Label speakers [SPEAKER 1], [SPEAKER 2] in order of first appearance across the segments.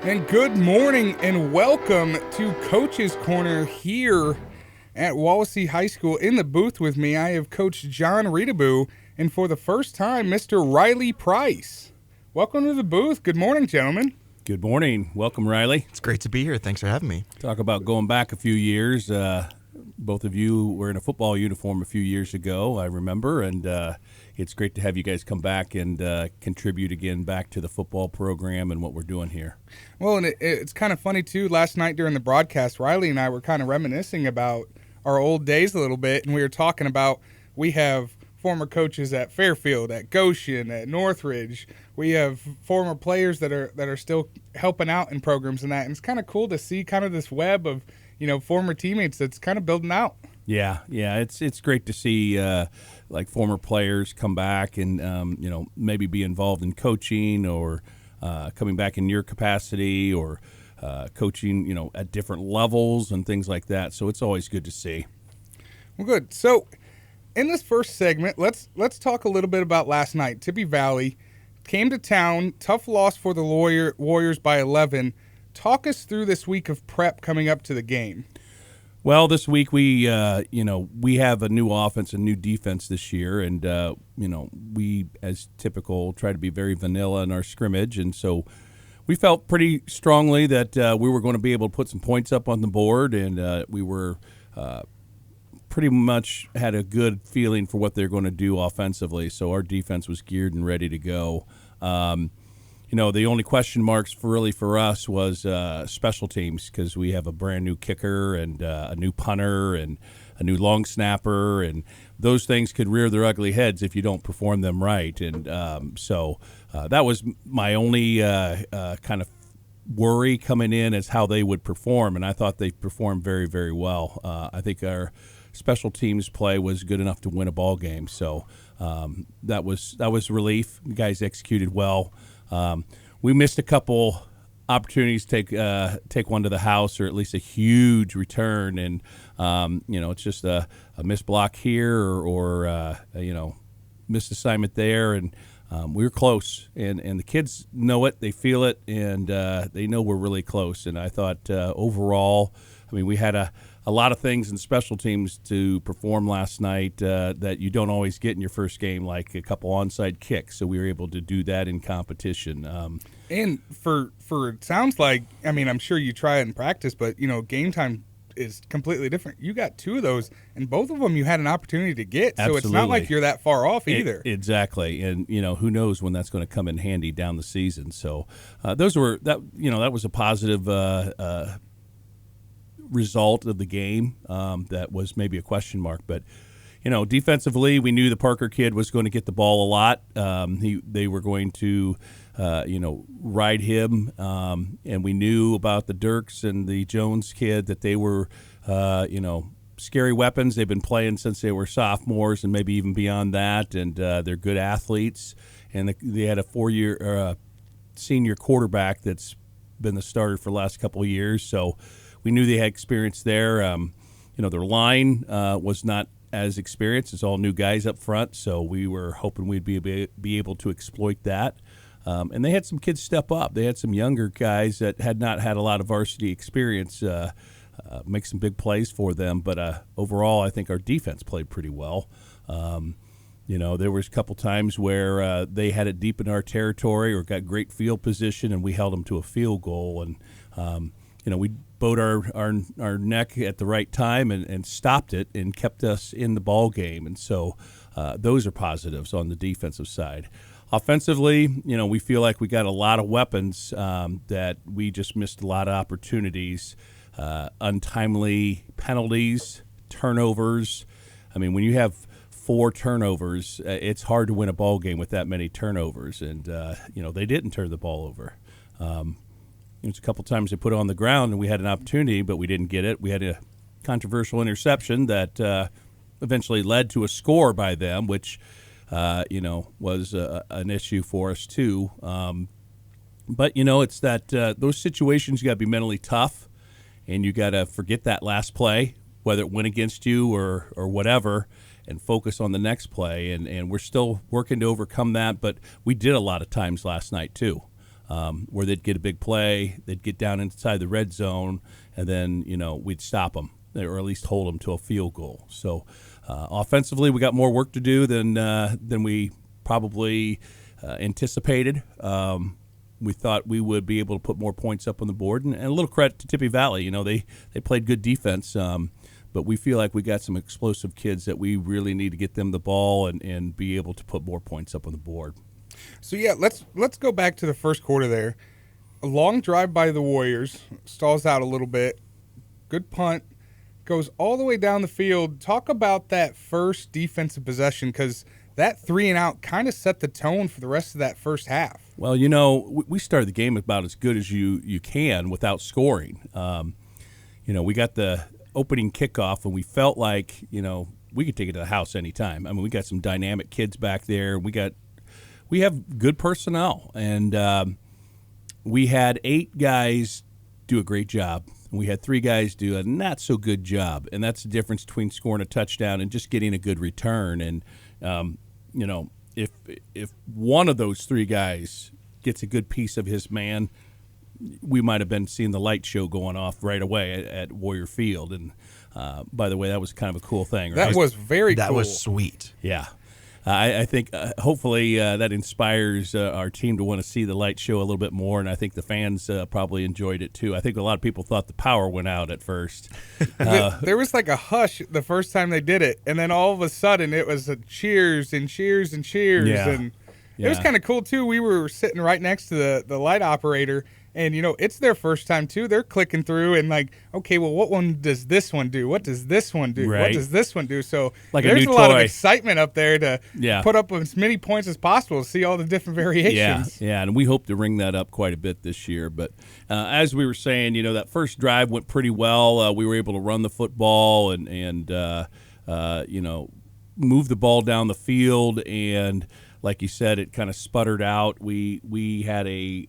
[SPEAKER 1] And good morning and welcome to Coach's Corner here at Wawasee High School. In the booth with me, I have Coach Jon Reutebuch, and for the first time, Mr. Riley Price. Welcome to the booth. Good morning, gentlemen.
[SPEAKER 2] Good morning. Welcome, Riley.
[SPEAKER 3] It's great to be here. Thanks for having me.
[SPEAKER 2] Talk about going back a few years. Both of you were in a football uniform a few years ago, I remember, and it's great to have you guys come back and contribute again back to the football program and what we're doing here.
[SPEAKER 1] Well, and it's kind of funny, too. Last night during the broadcast, Riley and I were kind of reminiscing about our old days a little bit, and we were talking about we have former coaches at Fairfield, at Goshen, at Northridge. We have former players that are still helping out in programs and that, and it's kind of cool to see kind of this web of, you know, former teammates that's kind of building out.
[SPEAKER 2] Yeah, it's great to see like former players come back and maybe be involved in coaching or coming back in your capacity or coaching at different levels and things like that. So it's always good to see.
[SPEAKER 1] Well, good. So in this first segment, let's talk a little bit about last night. Tippecanoe Valley came to town, tough loss for the Warriors by 11. Talk us through this week of prep coming up to the game.
[SPEAKER 2] Well, this week we have a new offense, a new defense this year, and we, as typical, try to be very vanilla in our scrimmage, and so we felt pretty strongly that we were going to be able to put some points up on the board, and we were pretty much had a good feeling for what they're going to do offensively. So our defense was geared and ready to go. The only question marks for us was special teams, because we have a brand new kicker and a new punter and a new long snapper, and those things could rear their ugly heads if you don't perform them right. And so that was my only kind of worry coming in, is how they would perform, and I thought they performed very, very well. I think our special teams play was good enough to win a ball game, so that was relief. The guys executed well. We missed a couple opportunities to take one to the house, or at least a huge return, and it's just a missed block here or missed assignment there, and we were close, and the kids know it, they feel it, and they know we're really close. And I thought overall, we had a lot of things in special teams to perform last night that you don't always get in your first game, like a couple onside kicks. So we were able to do that in competition.
[SPEAKER 1] And for it sounds like, I'm sure you try it in practice, but, game time is completely different. You got two of those, and both of them you had an opopportunity to get. So
[SPEAKER 2] Absolutely.
[SPEAKER 1] It's not like you're that far off either.
[SPEAKER 2] Exactly. And, who knows when that's going to come in handy down the season. So that was a positive result of the game. That was maybe a question mark, but defensively, we knew the Parker kid was going to get the ball a lot. They were going to ride him, and we knew about the Dirks and the Jones kid, that they were scary weapons. They've been playing since they were sophomores and maybe even beyond that, and they're good athletes, and they had a 4-year senior quarterback that's been the starter for the last couple of years, so we knew they had experience there. Their line was not as experienced. It's all new guys up front, so we were hoping we'd be able to exploit that. And they had some kids step up. They had some younger guys that had not had a lot of varsity experience make some big plays for them. But overall, I think our defense played pretty well. There was a couple times where they had it deep in our territory or got great field position, and we held them to a field goal. And we bowed our neck at the right time and stopped it and kept us in the ball game. And so those are positives on the defensive side. Offensively, we feel like we got a lot of weapons that we just missed a lot of opportunities, untimely penalties, turnovers. When you have 4 turnovers, it's hard to win a ball game with that many turnovers. And, they didn't turn the ball over. There's a couple times they put it on the ground and we had an opportunity, but we didn't get it. We had a controversial interception that eventually led to a score by them, which, was an issue for us too. But, it's that those situations you got to be mentally tough, and you got to forget that last play, whether it went against you or whatever, and focus on the next play. And we're still working to overcome that, but we did a lot of times last night too. where they'd get a big play, they'd get down inside the red zone, and then, we'd stop them or at least hold them to a field goal. So offensively, we got more work to do than we probably anticipated. We thought we would be able to put more points up on the board, and a little credit to Tippecanoe Valley. They played good defense, but we feel like we got some explosive kids that we really need to get them the ball and be able to put more points up on the board.
[SPEAKER 1] So yeah, let's go back to the first quarter there. A long drive by the Warriors, stalls out a little bit. Good punt, goes all the way down the field. Talk about that first defensive possession, because that 3-and-out kind of set the tone for the rest of that first half.
[SPEAKER 2] Well, we started the game about as good as you can without scoring. We got the opening kickoff, and we felt like, we could take it to the house anytime. I mean, we got some dynamic kids back there. We have good personnel, and we had 8 guys do a great job. We had 3 guys do a not-so-good job, and that's the difference between scoring a touchdown and just getting a good return. And, if one of those 3 guys gets a good piece of his man, we might have been seeing the light show going off right away at Warrior Field. And, by the way, that was kind of a cool thing. Right?
[SPEAKER 1] That was very cool.
[SPEAKER 3] That was sweet.
[SPEAKER 2] Yeah. I think hopefully that inspires our team to want to see the light show a little bit more, and I think the fans probably enjoyed it too. I think a lot of people thought the power went out at first.
[SPEAKER 1] There was like a hush the first time they did it, and then all of a sudden it was a cheers and cheers and cheers.
[SPEAKER 2] Yeah.
[SPEAKER 1] And it was kind of cool too. We were sitting right next to the light operator, and it's their first time too. They're clicking through and like, okay, well, what one does this one do? What does this one do?
[SPEAKER 2] Right.
[SPEAKER 1] What does this one do? So
[SPEAKER 2] like
[SPEAKER 1] there's
[SPEAKER 2] a
[SPEAKER 1] lot
[SPEAKER 2] toy.
[SPEAKER 1] of excitement up there to put up as many points as possible to see all the different variations.
[SPEAKER 2] Yeah, and we hope to ring that up quite a bit this year. But as we were saying, that first drive went pretty well. We were able to run the football and move the ball down the field, and like you said, it kind of sputtered out. We had a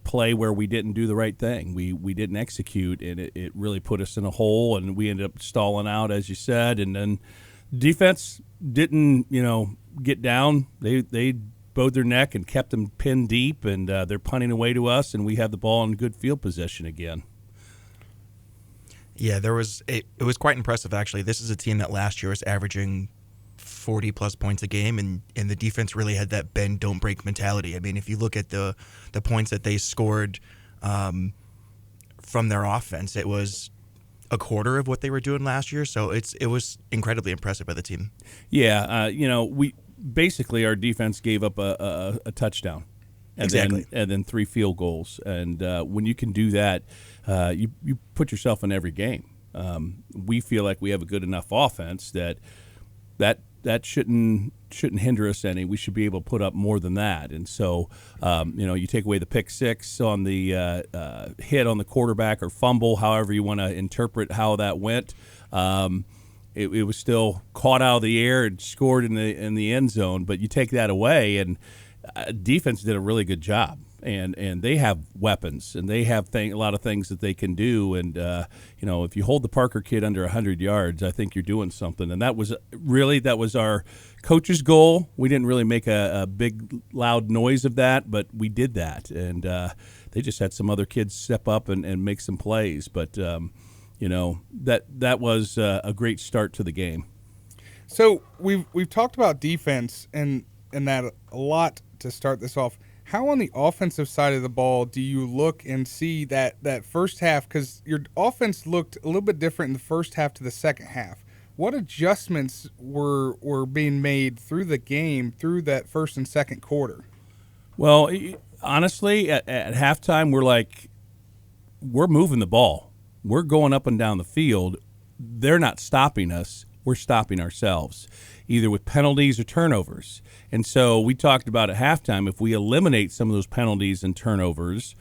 [SPEAKER 2] play where we didn't do the right thing. We didn't execute, and it really put us in a hole, and we ended up stalling out, as you said. And then defense didn't, get down. They bowed their neck and kept them pinned deep, and they're punting away to us, and we have the ball in good field position again.
[SPEAKER 3] Yeah, it was quite impressive, actually. This is a team that last year was averaging 40-plus points a game, and the defense really had that bend, don't break mentality. I mean, if you look at the points that they scored from their offense, it was a quarter of what they were doing last year, so it was incredibly impressive by the team.
[SPEAKER 2] Yeah, we basically, our defense gave up a touchdown. And then 3 field goals. And when you can do that, you put yourself in every game. We feel like we have a good enough offense that shouldn't hinder us any. We should be able to put up more than that. And so, you take away the pick 6 on the hit on the quarterback or fumble, however you want to interpret how that went. It was still caught out of the air and scored in the end zone. But you take that away, and defense did a really good job. And they have weapons, and they have a lot of things that they can do. And, if you hold the Parker kid under 100 yards, I think you're doing something. And that was our coach's goal. We didn't really make a big, loud noise of that, but we did that. And they just had some other kids step up and make some plays. But, that was a great start to the game.
[SPEAKER 1] So we've talked about defense and that a lot to start this off. How on the offensive side of the ball do you look and see that first half? Because your offense looked a little bit different in the first half to the second half. What adjustments were being made through the game, through that first and second quarter?
[SPEAKER 2] Well, honestly, at halftime, we're moving the ball. We're going up and down the field. They're not stopping us. We're stopping ourselves, either with penalties or turnovers. And so we talked about at halftime, if we eliminate some of those penalties and turnovers,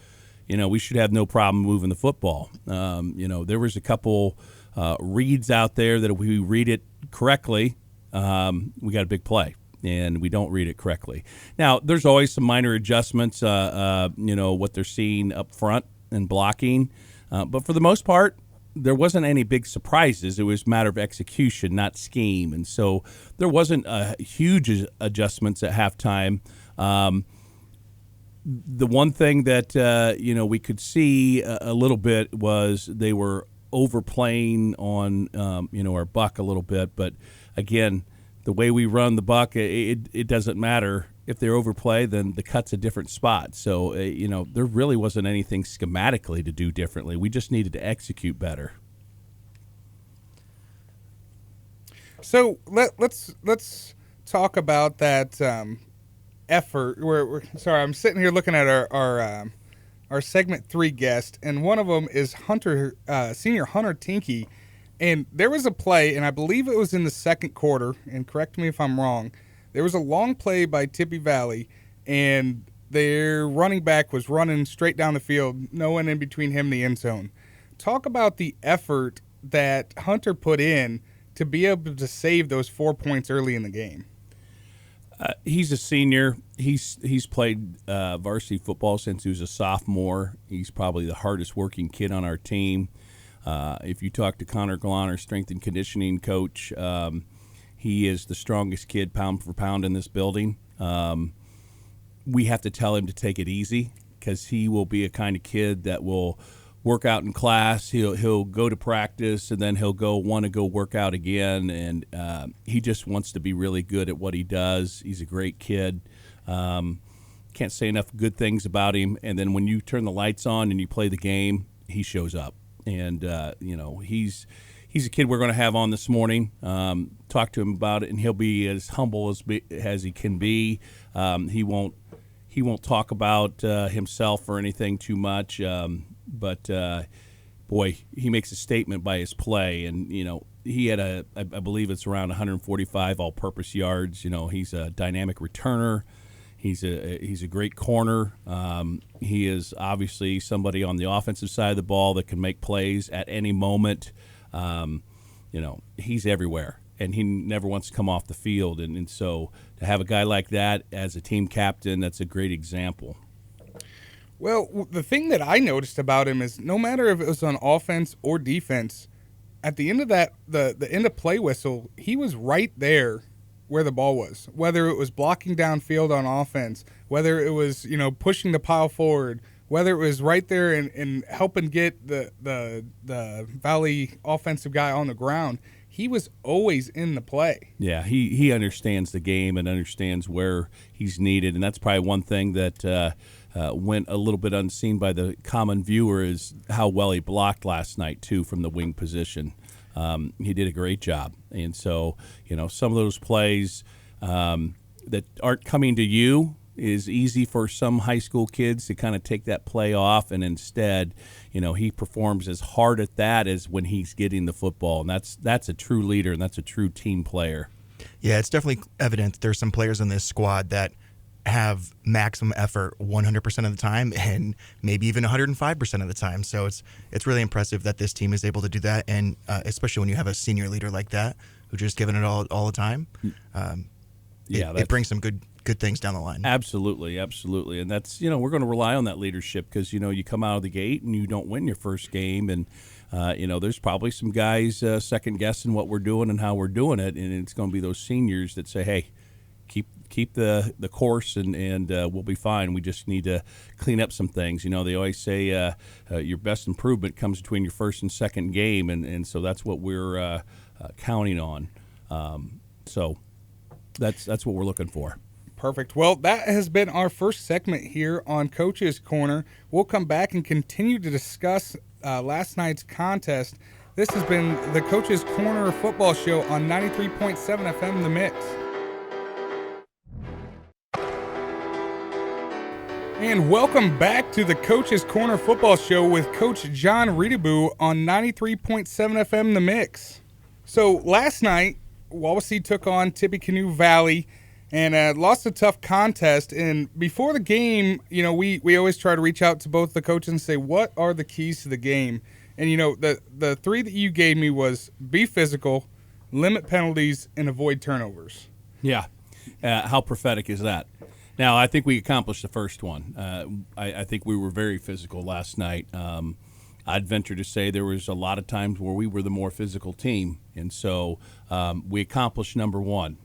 [SPEAKER 2] we should have no problem moving the football. There was a couple reads out there that if we read it correctly, we got a big play, and we don't read it correctly. Now, there's always some minor adjustments, what they're seeing up front and blocking. But for the most part, there wasn't any big surprises. It was a matter of execution, not scheme. And so there wasn't huge adjustments at halftime. The one thing that we could see a little bit was they were overplaying on our buck a little bit, but again, the way we run the buck, it doesn't matter if they're overplay. Then the cut's a different spot. So there really wasn't anything schematically to do differently. We just needed to execute better.
[SPEAKER 1] So let's talk about that effort. Sorry, I'm sitting here looking at our segment 3 guest, and one of them is senior Hunter Tinkey. And there was a play, and I believe it was in the second quarter, and correct me if I'm wrong, there was a long play by Tippecanoe Valley, and their running back was running straight down the field, no one in between him and the end zone. Talk about the effort that Hunter put in to be able to save those 4 points early in the game.
[SPEAKER 2] He's a senior. He's played varsity football since he was a sophomore. He's probably the hardest working kid on our team. If you talk to Connor Glon, our strength and conditioning coach, he is the strongest kid pound for pound in this building. We have to tell him to take it easy because he will be a kind of kid that will work out in class. He'll go to practice and then he'll want to go work out again, and he just wants to be really good at what he does. He's a great kid. Can't say enough good things about him. And then when you turn the lights on and you play the game, he shows up. And he's a kid we're going to have on this morning. Talk to him about it, and he'll be as humble as he can be. He won't talk about himself or anything too much. But boy, he makes a statement by his play, and he had I believe it's around 145 all-purpose yards. He's a dynamic returner. He's a great corner. He is obviously somebody on the offensive side of the ball that can make plays at any moment. He's everywhere, and he never wants to come off the field. And so to have a guy like that as a team captain, that's a great example.
[SPEAKER 1] Well, the thing that I noticed about him is no matter if it was on offense or defense, at the end of that, the end of play whistle, he was right there where the ball was, whether it was blocking downfield on offense, whether it was, pushing the pile forward, whether it was right there and helping get the Valley offensive guy on the ground. He was always in the play.
[SPEAKER 2] Yeah, he understands the game and understands where he's needed, and that's probably one thing that went a little bit unseen by the common viewer is how well he blocked last night, too, from the wing position. He did a great job. And so, some of those plays that aren't coming to you is easy for some high school kids to kind of take that play off, and instead, he performs as hard at that as when he's getting the football. And that's a true leader, and that's a true team player.
[SPEAKER 3] Yeah, it's definitely evident there's some players in this squad that have maximum effort 100% of the time and maybe even 105% of the time. So it's really impressive that this team is able to do that, and especially when you have a senior leader like that who's just giving it all the time. It brings some good things down the line.
[SPEAKER 2] Absolutely. And that's, we're going to rely on that leadership because, you come out of the gate and you don't win your first game, and there's probably some guys second guessing what we're doing and how we're doing it, and it's going to be those seniors that say, hey, keep the course and we'll be fine. We just need to clean up some things. They always say your best improvement comes between your first and second game, and so that's what we're counting on. So that's what we're looking for.
[SPEAKER 1] Perfect. Well, that has been our first segment here on Coach's Corner. We'll come back and continue to discuss last night's contest. This has been the Coach's Corner Football Show on 93.7 FM The Mix. And welcome back to the Coach's Corner Football Show with Coach Jon Reutebuch on 93.7 FM The Mix. So last night, Wawasee took on Tippecanoe Valley and lost a tough contest. And before the game, we always try to reach out to both the coaches and say, what are the keys to the game? And, the three that you gave me was be physical, limit penalties, and avoid turnovers.
[SPEAKER 2] Yeah. How prophetic is that? Now, I think we accomplished the first one. I think we were very physical last night. I'd venture to say there was a lot of times where we were the more physical team, and so we accomplished number one.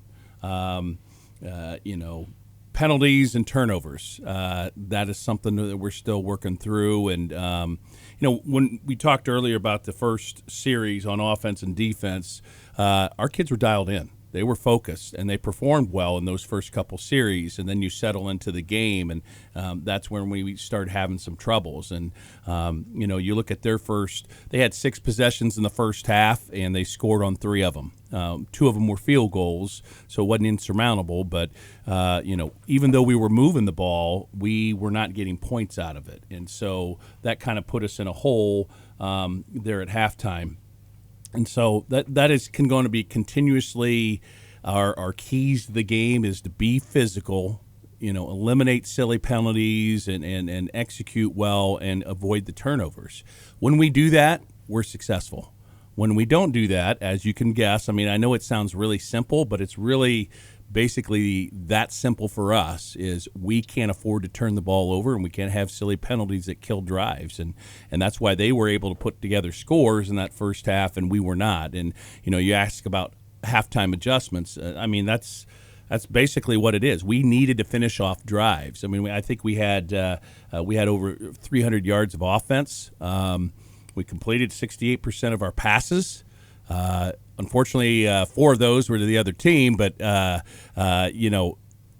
[SPEAKER 2] penalties and turnovers. That is something that we're still working through. And, when we talked earlier about the first series on offense and defense, our kids were dialed in. They were focused, and they performed well in those first couple series. And then you settle into the game, and that's when we start having some troubles. And, you look at their they had 6 possessions in the first half, and they scored on 3 of them. 2 of them were field goals, so it wasn't insurmountable. But, even though we were moving the ball, we were not getting points out of it. And so that kind of put us in a hole there at halftime. And so that is going to be continuously our keys to the game is to be physical, eliminate silly penalties and execute well and avoid the turnovers. When we do that, we're successful. When we don't do that, as you can guess, I know it sounds really simple, but it's really basically that simple for us is we can't afford to turn the ball over, and we can't have silly penalties that kill drives. And that's why they were able to put together scores in that first half, and we were not. And, you ask about halftime adjustments. That's basically what it is. We needed to finish off drives. I think we had over 300 yards of offense. We completed 68% of our passes. Unfortunately, 4 of those were to the other team, but,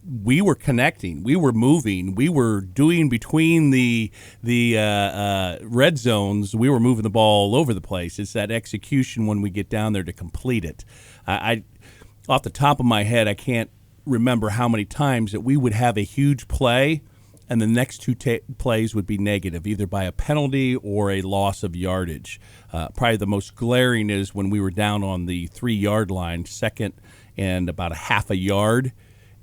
[SPEAKER 2] we were connecting. We were moving. We were doing between the red zones. We were moving the ball all over the place. It's that execution when we get down there to complete it. Off the top of my head, I can't remember how many times that we would have a huge play and the next 2 plays would be negative, either by a penalty or a loss of yardage. Probably the most glaring is when we were down on the 3-yard line, second and about a half a yard,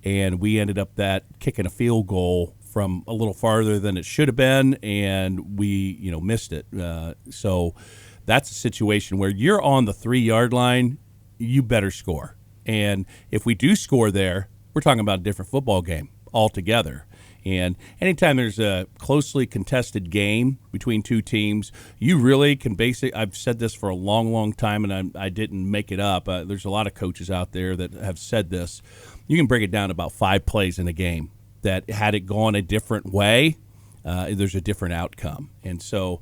[SPEAKER 2] and we ended up kicking a field goal from a little farther than it should have been, and we missed it. So that's a situation where you're on the 3-yard line, you better score. And if we do score there, we're talking about a different football game altogether. And anytime there's a closely contested game between 2 teams, you really can I've said this for a long, long time, and I didn't make it up. There's a lot of coaches out there that have said this. You can break it down to about 5 plays in a game that had it gone a different way, there's a different outcome. And so,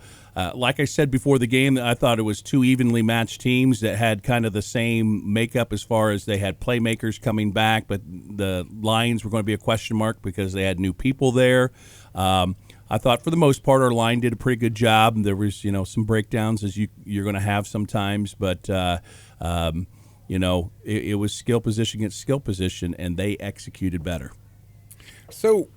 [SPEAKER 2] like I said before the game, I thought it was 2 evenly matched teams that had kind of the same makeup as far as they had playmakers coming back, but the lines were going to be a question mark because they had new people there. I thought for the most part our line did a pretty good job. There was, some breakdowns as you're going to have sometimes, but it was skill position against skill position, and they executed better.
[SPEAKER 1] So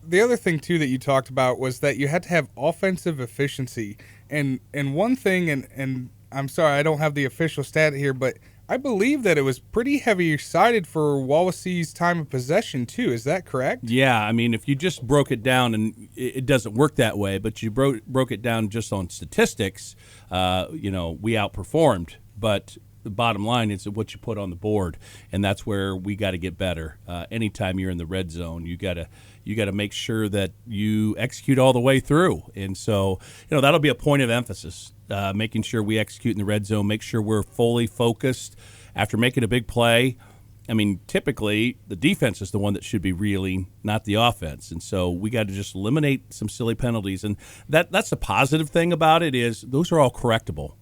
[SPEAKER 1] the other thing, too, that you talked about was that you had to have offensive efficiency. And one thing, and I'm sorry, I don't have the official stat here, but I believe that it was pretty heavy-sided for Wawasee's time of possession, too. Is that correct?
[SPEAKER 2] Yeah, if you just broke it down, and it doesn't work that way, but you broke it down just on statistics, we outperformed. But the bottom line is what you put on the board, and that's where we got to get better. Anytime you're in the red zone, you got to make sure that you execute all the way through. And so, that'll be a point of emphasis, making sure we execute in the red zone, make sure we're fully focused after making a big play. Typically, the defense is the one that should be reeling, not the offense. And so we got to just eliminate some silly penalties. And that's the positive thing about it is those are all correctable.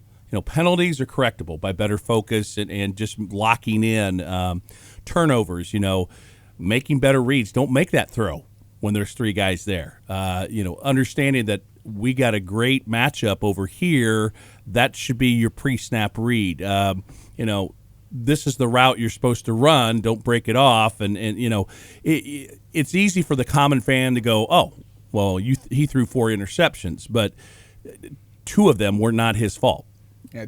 [SPEAKER 2] Penalties are correctable by better focus and just locking in. Turnovers, making better reads. Don't make that throw when there's 3 guys there. Understanding that we got a great matchup over here, that should be your pre-snap read. This is the route you're supposed to run. Don't break it off. And it's easy for the common fan to go, oh, well, he threw 4 interceptions, but 2 of them were not his fault.
[SPEAKER 1] Yeah,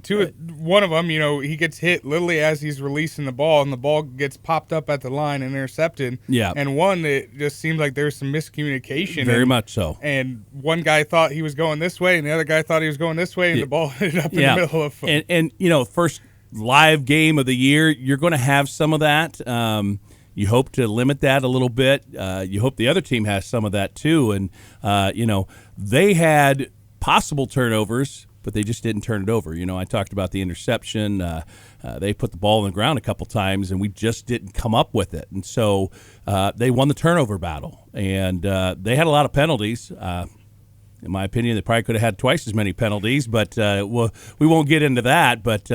[SPEAKER 1] one of them, he gets hit literally as he's releasing the ball, and the ball gets popped up at the line and intercepted.
[SPEAKER 2] Yeah.
[SPEAKER 1] And one, it just seemed like there was some miscommunication.
[SPEAKER 2] Very much so.
[SPEAKER 1] And one guy thought he was going this way, and the other guy thought he was going this way, and the ball ended up in the middle of them.
[SPEAKER 2] And first live game of the year, you're going to have some of that. You hope to limit that a little bit. You hope the other team has some of that too. And, they had possible turnovers, but they just didn't turn it over. I talked about the interception. They put the ball on the ground a couple times, and we just didn't come up with it. And so they won the turnover battle, and they had a lot of penalties. In my opinion, they probably could have had twice as many penalties, but we won't get into that. But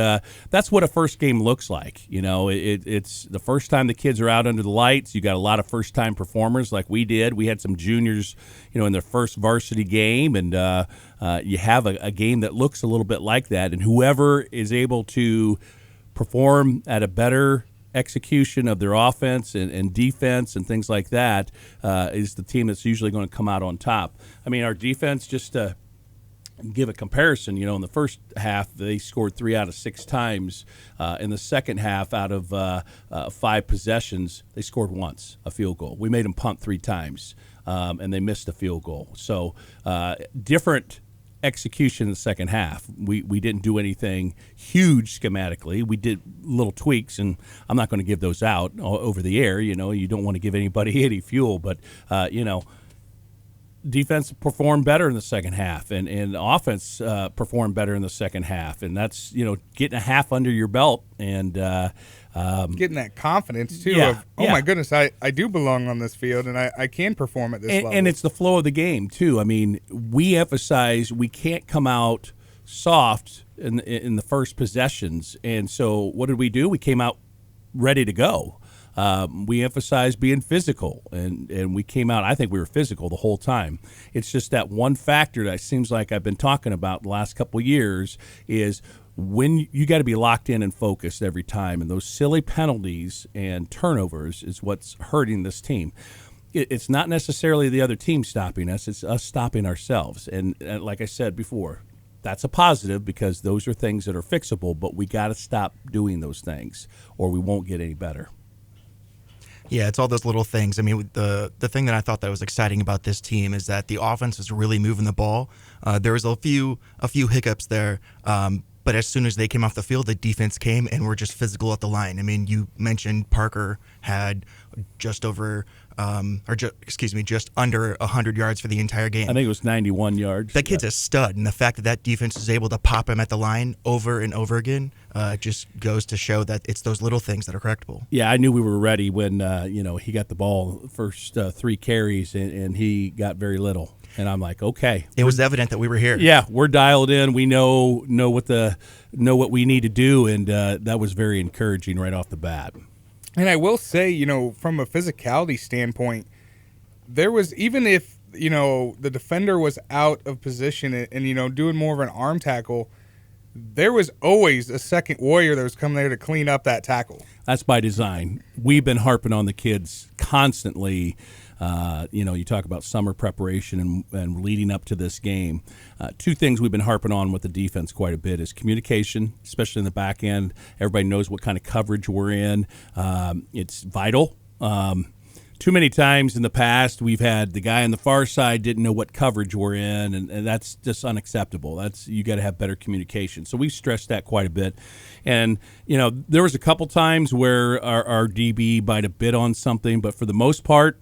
[SPEAKER 2] that's what a first game looks like. It's the first time the kids are out under the lights. You got a lot of first-time performers like we did. We had some juniors, in their first varsity game, and you have a game that looks a little bit like that. And whoever is able to perform at a better execution of their offense and defense and things like that is the team that's usually going to come out on top. I mean, our defense, just to give a comparison, in the first half, they scored 3 out of 6 times. In the second half, out of 5 possessions, they scored once, a field goal. We made them punt 3 times, and they missed a field goal. So different execution in the second half. We didn't do anything huge schematically. We did little tweaks, and I'm not going to give those out over the air. You don't want to give anybody any fuel, but defense performed better in the second half, and offense performed better in the second half, and that's getting a half under your belt and
[SPEAKER 1] getting that confidence too
[SPEAKER 2] yeah,
[SPEAKER 1] of
[SPEAKER 2] my
[SPEAKER 1] goodness, I do belong on this field and I can perform at this level.
[SPEAKER 2] And it's the flow of the game too. I mean, we emphasize we can't come out soft in the first possessions, and so what did we do? We came out ready to go. We emphasize being physical, and we came out, I think we were physical the whole time. It's just that one factor that seems like I've been talking about the last couple of years is when you got to be locked in and focused every time, and those silly penalties and turnovers is what's hurting this team. It's not necessarily the other team stopping us, it's us stopping ourselves. And like I said before, that's a positive because those are things that are fixable, but we got to stop doing those things or we won't get any better.
[SPEAKER 3] Yeah, it's all those little things. I mean, the thing that I thought that was exciting about this team is that the offense is really moving the ball. There was a few hiccups there, but as soon as they came off the field, the defense came and were just physical at the line. I mean, you mentioned Parker had just under 100 yards for the entire game.
[SPEAKER 2] I think it was 91 yards.
[SPEAKER 3] That kid's a stud, and the fact that defense is able to pop him at the line over and over again just goes to show that it's those little things that are correctable.
[SPEAKER 2] Yeah, I knew we were ready when he got the ball first 3 carries and he got very little, and I'm like, okay,
[SPEAKER 3] it was evident that we were here.
[SPEAKER 2] Yeah, we're dialed in. We know what we need to do, and that was very encouraging right off the bat.
[SPEAKER 1] And I will say, from a physicality standpoint, there was, even if, the defender was out of position and doing more of an arm tackle, there was always a second warrior that was coming there to clean up that tackle.
[SPEAKER 2] That's by design. We've been harping on the kids constantly. You talk about summer preparation and leading up to this game. 2 things we've been harping on with the defense quite a bit is communication, especially in the back end. Everybody knows what kind of coverage we're in. It's vital. Too many times in the past, we've had the guy on the far side didn't know what coverage we're in, and that's just unacceptable. You got to have better communication. So we stressed that quite a bit. And, there was a couple times where our DB might have bid on something, but for the most part,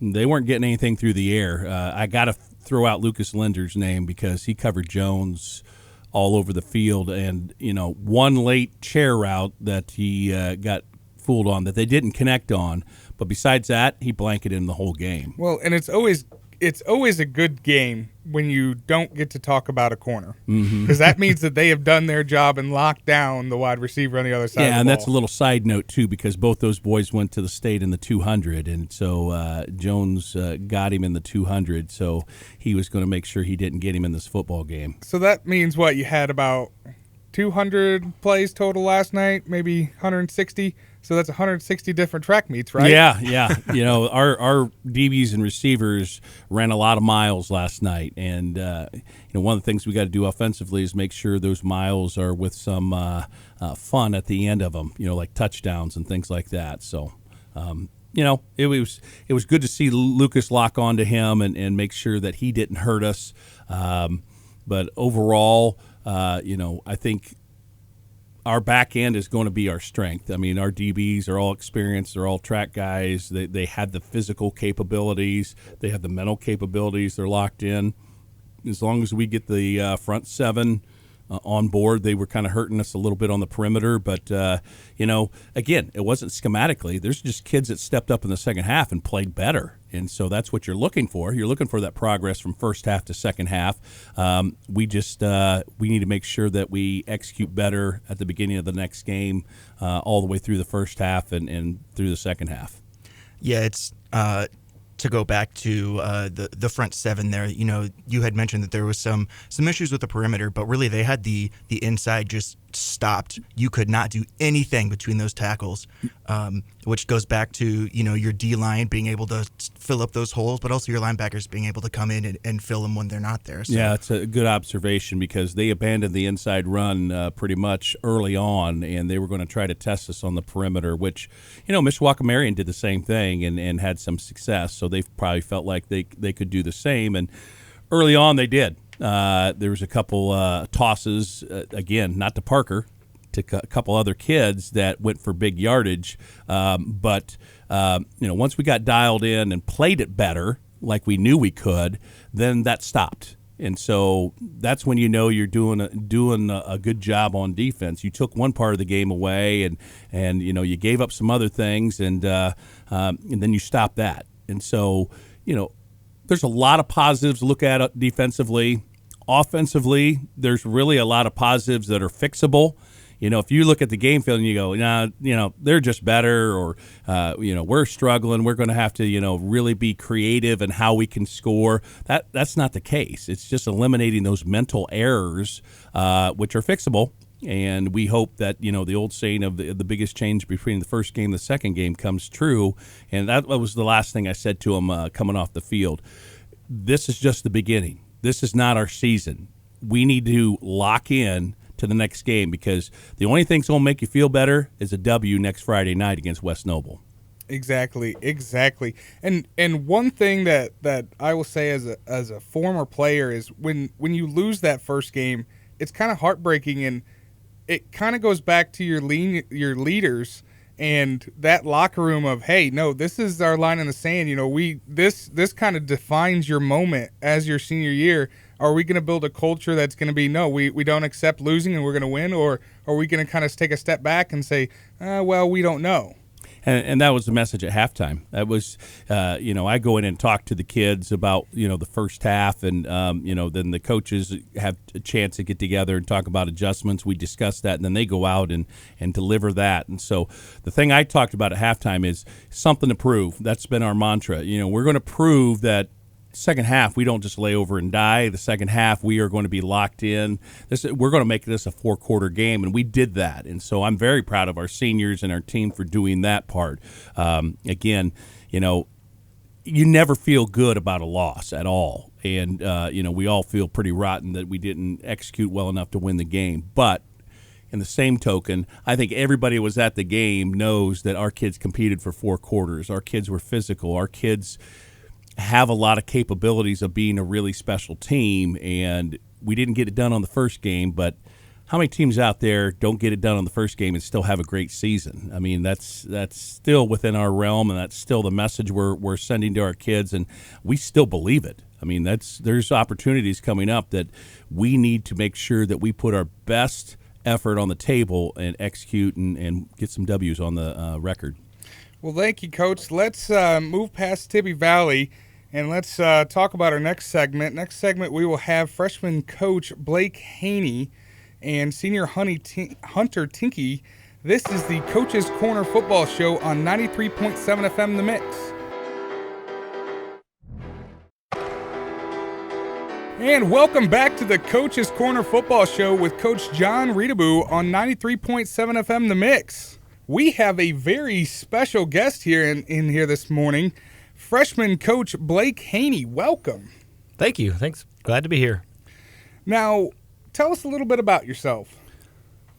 [SPEAKER 2] they weren't getting anything through the air. I got to throw out Lucas Linder's name because he covered Jones all over the field. And, one late chair route that he got fooled on that they didn't connect on. But besides that, he blanketed in the whole game.
[SPEAKER 1] Well, and it's always a good game when you don't get to talk about a corner, because that means that they have done their job and locked down the wide receiver on the other side of the ball.
[SPEAKER 2] Yeah, and that's a little side note, too, because both those boys went to the state in the 200, and so Jones got him in the 200, so he was going to make sure he didn't get him in this football game. So
[SPEAKER 1] that means what? You had about 200 plays total last night, maybe 160. So that's 160 different track meets, right?
[SPEAKER 2] Yeah. Our DBs and receivers ran a lot of miles last night, and one of the things we got to do offensively is make sure those miles are with some fun at the end of them, like touchdowns and things like that. So, it was good to see Lucas lock onto him and make sure that he didn't hurt us. But overall, I think our back end is going to be our strength. I mean, our DBs are all experienced. They're all track guys. They have the physical capabilities. They have the mental capabilities. They're locked in. As long as we get the front 7 on board. They were kind of hurting us a little bit on the perimeter, but again, it wasn't schematically. There's just kids that stepped up in the second half and played better, and so that's what you're looking for. You're looking for that progress from first half to second half. We need to make sure that we execute better at the beginning of the next game, all the way through the first half and through the second half.
[SPEAKER 3] Yeah, it's to go back to the front seven there. You had mentioned that there was some issues with the perimeter, but really they had the inside just stopped. You could not do anything between those tackles, which goes back to your D-line being able to fill up those holes, but also your linebackers being able to come in and fill them when they're not there. So.
[SPEAKER 2] Yeah, it's a good observation because they abandoned the inside run pretty much early on, and they were going to try to test us on the perimeter, which, Mishawaka-Marion did the same thing and had some success, so they probably felt like they could do the same, and early on they did. There was a couple tosses, again, not to Parker, to a couple other kids that went for big yardage. But once we got dialed in and played it better, like we knew we could, then that stopped. And so that's when you're doing a good job on defense. You took one part of the game away, and you gave up some other things, and then you stopped that. And so there's a lot of positives to look at defensively. Offensively, there's really a lot of positives that are fixable. If you look at the game field and you go, they're just better, or, we're struggling, we're going to have to, really be creative in how we can score. That's not the case. It's just eliminating those mental errors, which are fixable. And we hope that, the old saying of the biggest change between the first game and the second game comes true. And that was the last thing I said to him coming off the field. This is just the beginning. This is not our season. We need to lock in to the next game because the only thing that's going to make you feel better is a W next Friday night against West Noble.
[SPEAKER 1] Exactly. And one thing that I will say as a former player is when you lose that first game, it's kind of heartbreaking, and it kind of goes back to your leaders and that locker room of, hey, no, this is our line in the sand. This kind of defines your moment as your senior year. Are we going to build a culture that's going to be, no, we don't accept losing and we're going to win, or are we going to kind of take a step back and say, well, we don't know?
[SPEAKER 2] And that was the message at halftime. That was, I go in and talk to the kids about, the first half, and, then the coaches have a chance to get together and talk about adjustments. We discuss that, and then they go out and deliver that. And so the thing I talked about at halftime is something to prove. That's been our mantra. We're going to prove that second half, we don't just lay over and die. The second half, we are going to be locked in. We're going to make this a 4-quarter game, and we did that. And so I'm very proud of our seniors and our team for doing that part. Again, you never feel good about a loss at all. And, we all feel pretty rotten that we didn't execute well enough to win the game. But in the same token, I think everybody who was at the game knows that our kids competed for 4 quarters. Our kids were physical. Our kids have a lot of capabilities of being a really special team, and we didn't get it done on the first game, but how many teams out there don't get it done on the first game and still have a great season? I mean, that's still within our realm, and that's still the message we're sending to our kids, and we still believe it. I mean, there's opportunities coming up that we need to make sure that we put our best effort on the table and execute and get some W's on the record.
[SPEAKER 1] Well, thank you, Coach. Let's move past Tippecanoe Valley, and let's talk about our next segment. Next segment, we will have freshman coach Blake Haynie and senior Hunter Tinkey. This is the Coach's Corner Football Show on 93.7 FM The Mix. And welcome back to the Coach's Corner Football Show with Coach Jon Reutebuch on 93.7 FM The Mix. We have a very special guest here in here this morning, freshman coach Blake Haynie. Welcome.
[SPEAKER 4] Thank you. Thanks. Glad to be here.
[SPEAKER 1] Now, tell us a little bit about yourself.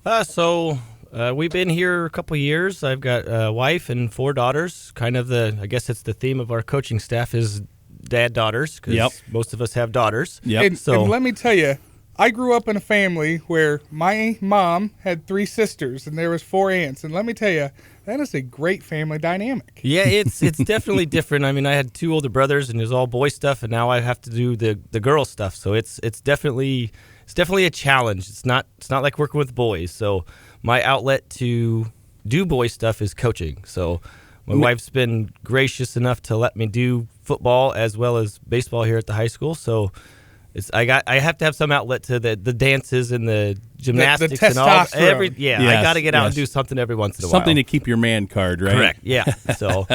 [SPEAKER 4] We've been here a couple of years. I've got a wife and 4 daughters. Kind of I guess it's the theme of our coaching staff is dad-daughters, because most of us have daughters.
[SPEAKER 1] Yep. And let me tell you, I grew up in a family where my mom had 3 sisters and there was 4 aunts, and let me tell you, that is a great family dynamic.
[SPEAKER 4] Yeah, it's definitely different. I mean, I had 2 older brothers and it was all boy stuff, and now I have to do the girl stuff. So it's definitely it's definitely a challenge. It's not like working with boys. So my outlet to do boy stuff is coaching. So my wife's been gracious enough to let me do football as well as baseball here at the high school. So I have to have some outlet to the dances and the gymnastics
[SPEAKER 1] the
[SPEAKER 4] and all.
[SPEAKER 1] Yes,
[SPEAKER 4] I got to get out and do something every once in a while.
[SPEAKER 2] Something to keep your man card, right?
[SPEAKER 4] Correct. Yeah. So,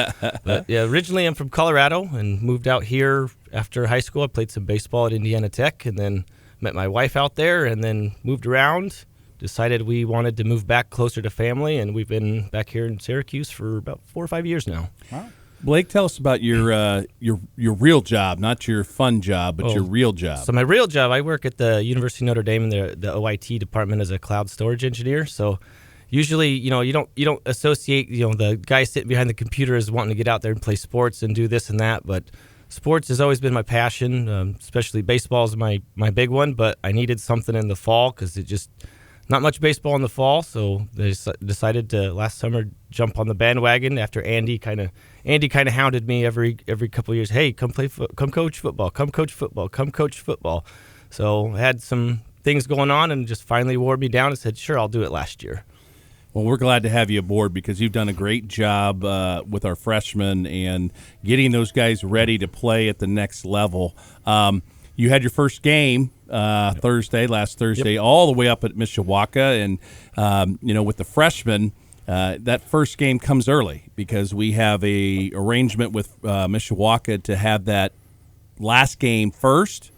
[SPEAKER 4] but yeah, originally I'm from Colorado and moved out here after high school. I played some baseball at Indiana Tech and then met my wife out there and then moved around. Decided we wanted to move back closer to family, and we've been back here in Syracuse for about 4 or 5 years now.
[SPEAKER 1] Wow.
[SPEAKER 2] Blake, tell us about your real job, not your fun job, but your real job.
[SPEAKER 4] So my real job, I work at the University of Notre Dame in the OIT department as a cloud storage engineer. So usually, you don't associate, the guy sitting behind the computer as wanting to get out there and play sports and do this and that. But sports has always been my passion, especially baseball is my big one. But I needed something in the fall because not much baseball in the fall, so they decided to last summer jump on the bandwagon after Andy kind of hounded me every couple of years. Hey, come coach football. So I had some things going on and just finally wore me down and said, sure, I'll do it last year.
[SPEAKER 2] Well, we're glad to have you aboard because you've done a great job with our freshmen and getting those guys ready to play at the next level. You had your first game last Thursday, all the way up at Mishawaka. And, with the freshmen, that first game comes early because we have a arrangement with Mishawaka to have that last game first.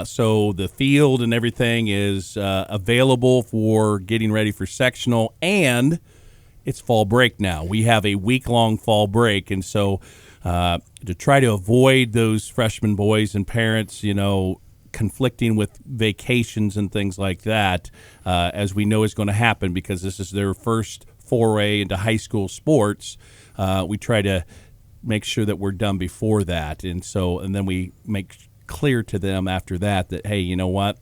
[SPEAKER 2] So the field and everything is available for getting ready for sectional, and it's fall break now. We have a week-long fall break, and so to try to avoid those freshman boys and parents, conflicting with vacations and things like that, as we know is going to happen because this is their first foray into high school sports, we try to make sure that we're done before that. And then we make clear to them after that, hey, you know what?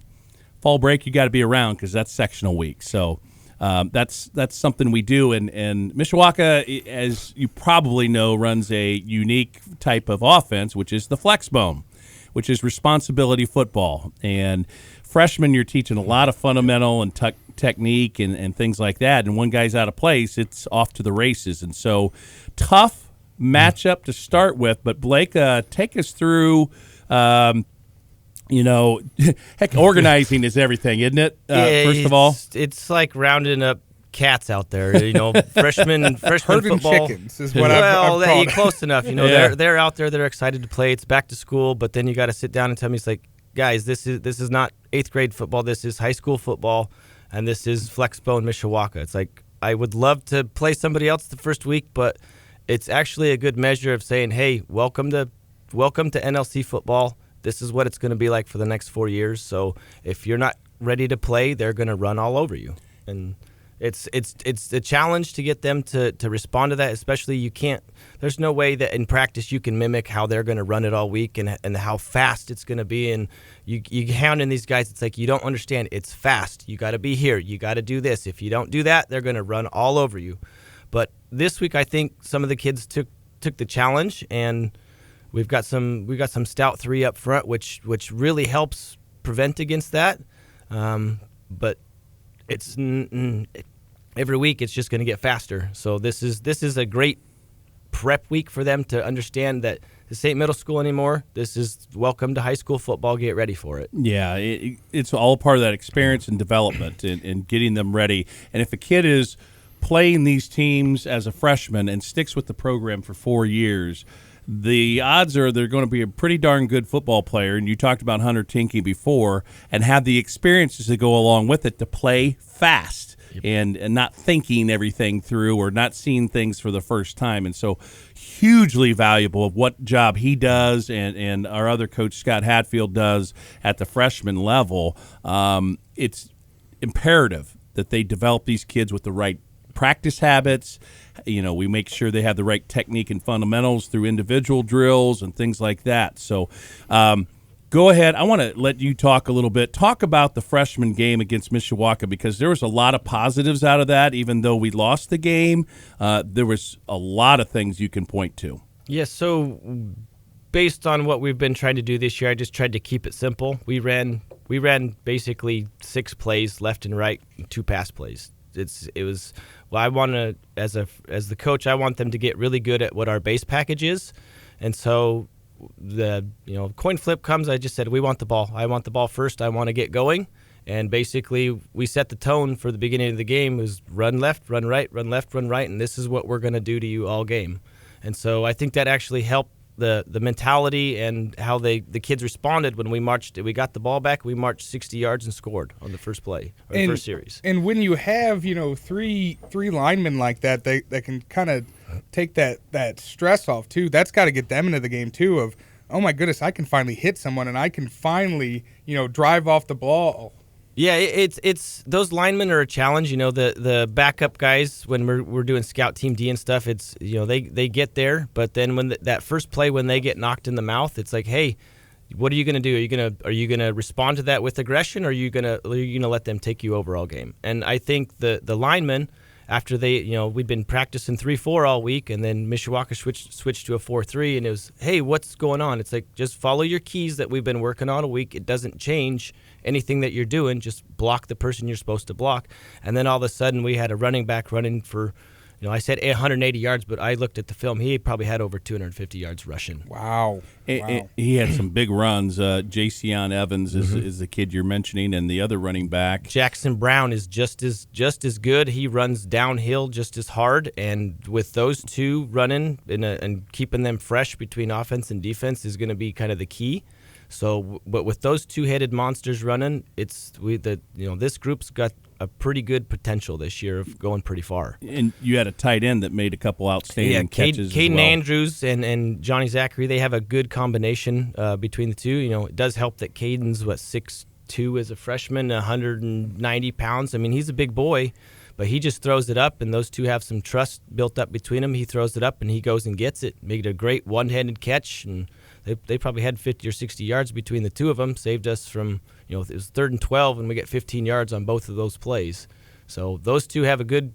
[SPEAKER 2] Fall break, you got to be around because that's sectional week. So that's something we do. And Mishawaka, as you probably know, runs a unique type of offense, which is the flex bone, which is responsibility football. And freshmen, you're teaching a lot of fundamental and technique and things like that. And one guy's out of place, it's off to the races. And so tough matchup to start with. But Blake, take us through heck, organizing is everything, isn't it? First of all,
[SPEAKER 4] it's like rounding up cats out there. Freshman
[SPEAKER 1] herding
[SPEAKER 4] football.
[SPEAKER 1] Chickens is what I've called it.
[SPEAKER 4] Close enough. They're out there. They're excited to play. It's back to school, but then you got to sit down and tell me, it's like, guys, this is not 8th grade football. This is high school football, and this is Flexbone Mishawaka. It's like I would love to play somebody else the first week, but it's actually a good measure of saying, hey, welcome to NLC football. This is what it's going to be like for the next 4 years. So if you're not ready to play, they're going to run all over you. And it's a challenge to get them to respond to that, especially there's no way that in practice you can mimic how they're going to run it all week and how fast it's going to be. And you hounding these guys, it's like you don't understand. It's fast. You got to be here. You got to do this. If you don't do that, they're going to run all over you. But this week I think some of the kids took the challenge, and we've got some stout 3 up front, which really helps prevent against that. But it's every week it's just going to get faster. So this is a great prep week for them to understand that this ain't middle school anymore. This is welcome to high school football. Get ready for it.
[SPEAKER 2] Yeah, it's all part of that experience and development and getting them ready. And if a kid is playing these teams as a freshman and sticks with the program for 4 years, the odds are they're going to be a pretty darn good football player. And you talked about Hunter Tinkey before, and have the experiences that go along with it to play fast and not thinking everything through or not seeing things for the first time. And so hugely valuable of what job he does and our other coach, Scott Hatfield, does at the freshman level. It's imperative that they develop these kids with the right practice habits. We make sure they have the right technique and fundamentals through individual drills and things like that. So go ahead. I want to let you talk a little bit. Talk about the freshman game against Mishawaka, because there was a lot of positives out of that. Even though we lost the game, there was a lot of things you can point to.
[SPEAKER 4] Yeah, so based on what we've been trying to do this year, I just tried to keep it simple. We ran we ran basically 6 plays left and right, 2 pass plays. I want to, as the coach, I want them to get really good at what our base package is, and so the coin flip comes. I just said we want the ball. I want the ball first. I want to get going, and basically we set the tone for the beginning of the game was run left, run right, run left, run right, and this is what we're going to do to you all game. And so I think that actually helped the mentality and how the kids responded when we got the ball back. We marched 60 yards and scored on the first play or the first series.
[SPEAKER 1] And when you have three linemen like that, they can kind of take that stress off too. That's got to get them into the game too. Of, oh my goodness, I can finally hit someone and I can finally drive off the ball.
[SPEAKER 4] Yeah, it's those linemen are a challenge. The backup guys when we're doing scout team D and stuff. It's they get there, but then when that first play when they get knocked in the mouth, it's like, hey, what are you gonna do? Are you gonna respond to that with aggression, or are you gonna let them take you over all game? And I think the linemen, after we'd been practicing 3-4 all week, and then Mishawaka switched to a 4-3, and it was, hey, what's going on? It's like, just follow your keys that we've been working on all week. It doesn't change anything that you're doing. Just block the person you're supposed to block. And then all of a sudden we had a running back running for, I said 180 yards, but I looked at the film. He probably had over 250 yards rushing.
[SPEAKER 1] Wow.
[SPEAKER 2] He had some big runs. Jason Evans is the kid you're mentioning, and the other running back,
[SPEAKER 4] Jackson Brown, is just as good. He runs downhill just as hard, and with those two running and keeping them fresh between offense and defense is going to be kind of the key. So, but with those two-headed monsters running, this group's got a pretty good potential this year of going pretty far.
[SPEAKER 2] And you had a tight end that made a couple outstanding catches.
[SPEAKER 4] Caden
[SPEAKER 2] as well.
[SPEAKER 4] Andrews and Johnny Zachary, they have a good combination between the two. It does help that Caden's 6'2" as a freshman, 190 pounds. I mean, he's a big boy, but he just throws it up, and those two have some trust built up between them. He throws it up, and he goes and gets it. Made a great one-handed catch, and they probably had 50 or 60 yards between the two of them. Saved us from, it was 3rd and 12, and we get 15 yards on both of those plays. So those two have a good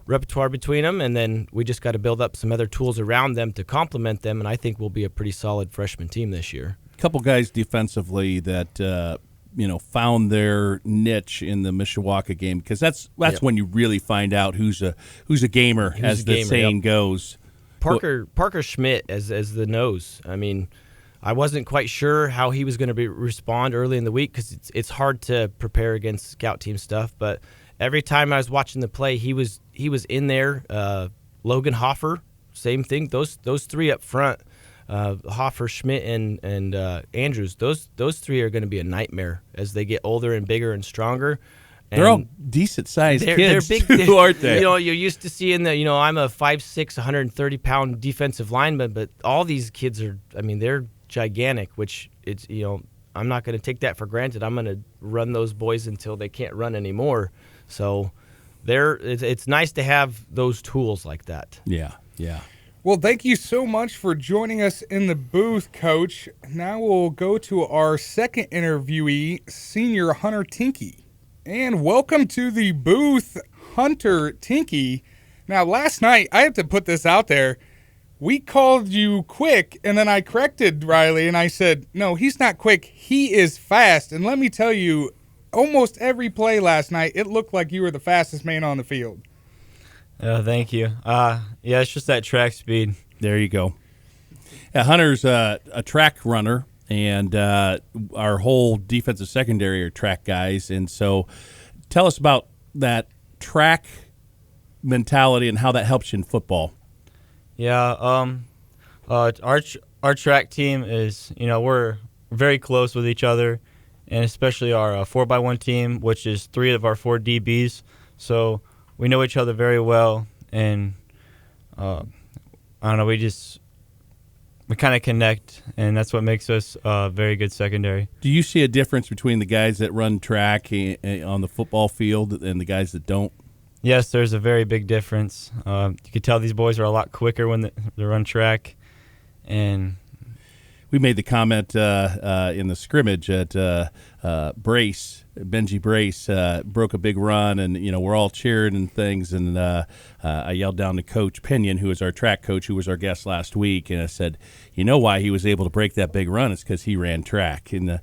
[SPEAKER 4] repertoire between them, and then we just got to build up some other tools around them to complement them, and I think we'll be a pretty solid freshman team this year.
[SPEAKER 2] A couple guys defensively that found their niche in the Mishawaka game, because that's when you really find out who's a gamer, as the saying goes.
[SPEAKER 4] Parker Schmidt as the nose. I mean, I wasn't quite sure how he was going to respond early in the week, because it's hard to prepare against scout team stuff. But every time I was watching the play, he was in there. Logan Hoffer, same thing. Those three up front, Hoffer, Schmidt, and Andrews. Those three are going to be a nightmare as they get older and bigger and stronger.
[SPEAKER 2] They're all decent-sized kids,
[SPEAKER 4] they're big,
[SPEAKER 2] too, aren't they?
[SPEAKER 4] You're used to seeing I'm a 5'6", 130-pound defensive lineman, but all these kids they're gigantic, which it's, I'm not going to take that for granted. I'm going to run those boys until they can't run anymore. So it's nice to have those tools like that.
[SPEAKER 2] Yeah.
[SPEAKER 1] Well, thank you so much for joining us in the booth, Coach. Now we'll go to our second interviewee, Senior Hunter Tinkey. And welcome to the booth, Hunter Tinkey. Now, last night, I have to put this out there. We called you quick, and then I corrected Riley, and I said, no, he's not quick. He is fast. And let me tell you, almost every play last night, it looked like you were the fastest man on the field.
[SPEAKER 5] Thank you. It's just that track speed.
[SPEAKER 2] There you go. Yeah, Hunter's a track runner. And our whole defensive secondary are track guys. And so tell us about that track mentality and how that helps you in football.
[SPEAKER 5] Yeah, our track team is, we're very close with each other, and especially our 4x1 team, which is 3 of our 4 DBs. So we know each other very well, and I don't know, we kind of connect, and that's what makes us a very good secondary.
[SPEAKER 2] Do you see a difference between the guys that run track on the football field and the guys that don't?
[SPEAKER 5] Yes, there's a very big difference. You can tell these boys are a lot quicker when they run track. And
[SPEAKER 2] we made the comment in the scrimmage that Benji Brace, broke a big run, and we're all cheering and things. And I yelled down to Coach Pinion, who is our track coach, who was our guest last week, and I said, "You know why he was able to break that big run? It's because he ran track." And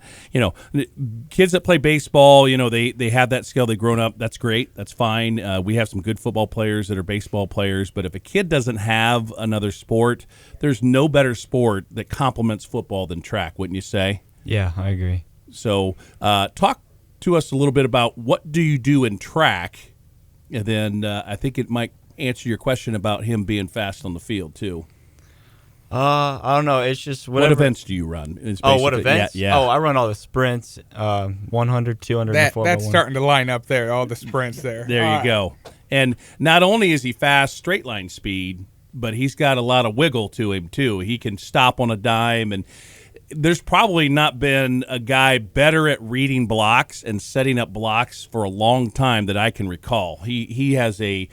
[SPEAKER 2] kids that play baseball, they have that skill. They've grown up. That's great. That's fine. We have some good football players that are baseball players, but if a kid doesn't have another sport, there's no better sport that complements football than track, wouldn't you say?
[SPEAKER 5] Yeah, I agree.
[SPEAKER 2] So talk to us a little bit about what do you do in track, and then I think it might answer your question about him being fast on the field too.
[SPEAKER 5] I don't know. It's just whatever.
[SPEAKER 2] What events do you run?
[SPEAKER 5] What events?
[SPEAKER 2] Yeah.
[SPEAKER 5] Oh, I run all the sprints, 100, 200, and 4x1.
[SPEAKER 1] That's starting to line up there, all the sprints there.
[SPEAKER 2] There you go. And not only is he fast, straight line speed, but he's got a lot of wiggle to him too. He can stop on a dime, and there's probably not been a guy better at reading blocks and setting up blocks for a long time that I can recall. He has a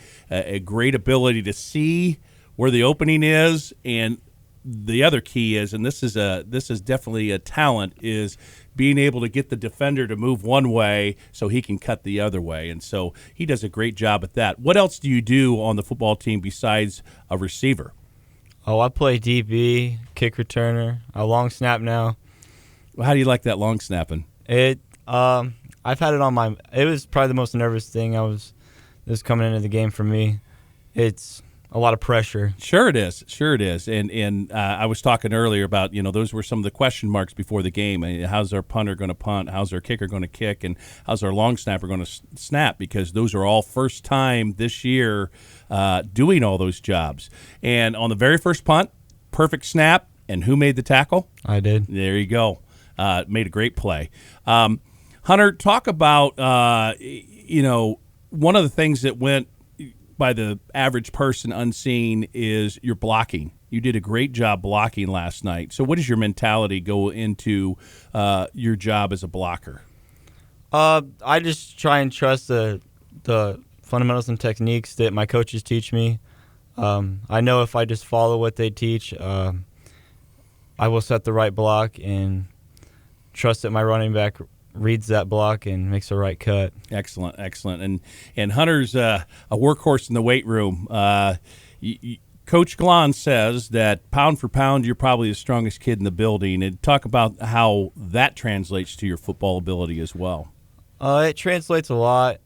[SPEAKER 2] great ability to see where the opening is, and the other key is, and this is definitely a talent, is being able to get the defender to move one way so he can cut the other way. And so he does a great job at that. What else do you do on the football team besides a receiver?
[SPEAKER 5] Oh, I play DB, kick returner, a long snap now.
[SPEAKER 2] Well, how do you like that long snapping?
[SPEAKER 5] It I've had it on my. It was probably the most nervous thing this coming into the game for me. It's a lot of pressure.
[SPEAKER 2] Sure it is. And I was talking earlier about, those were some of the question marks before the game. How's our punter going to punt? How's our kicker going to kick? And how's our long snapper going to snap? Because those are all first time this year doing all those jobs. And on the very first punt, perfect snap. And who made the tackle?
[SPEAKER 5] I did.
[SPEAKER 2] There you go. Made a great play. Hunter, talk about, one of the things that went by the average person unseen is your blocking. You did a great job blocking last night. So what does your mentality go into your job as a blocker?
[SPEAKER 5] I just try and trust the fundamentals and techniques that my coaches teach me. I know if I just follow what they teach, I will set the right block and trust that my running back reads that block and makes the right cut.
[SPEAKER 2] Excellent. And Hunter's a workhorse in the weight room. Coach Glon says that pound for pound, you're probably the strongest kid in the building. And talk about how that translates to your football ability as well.
[SPEAKER 5] It translates a lot.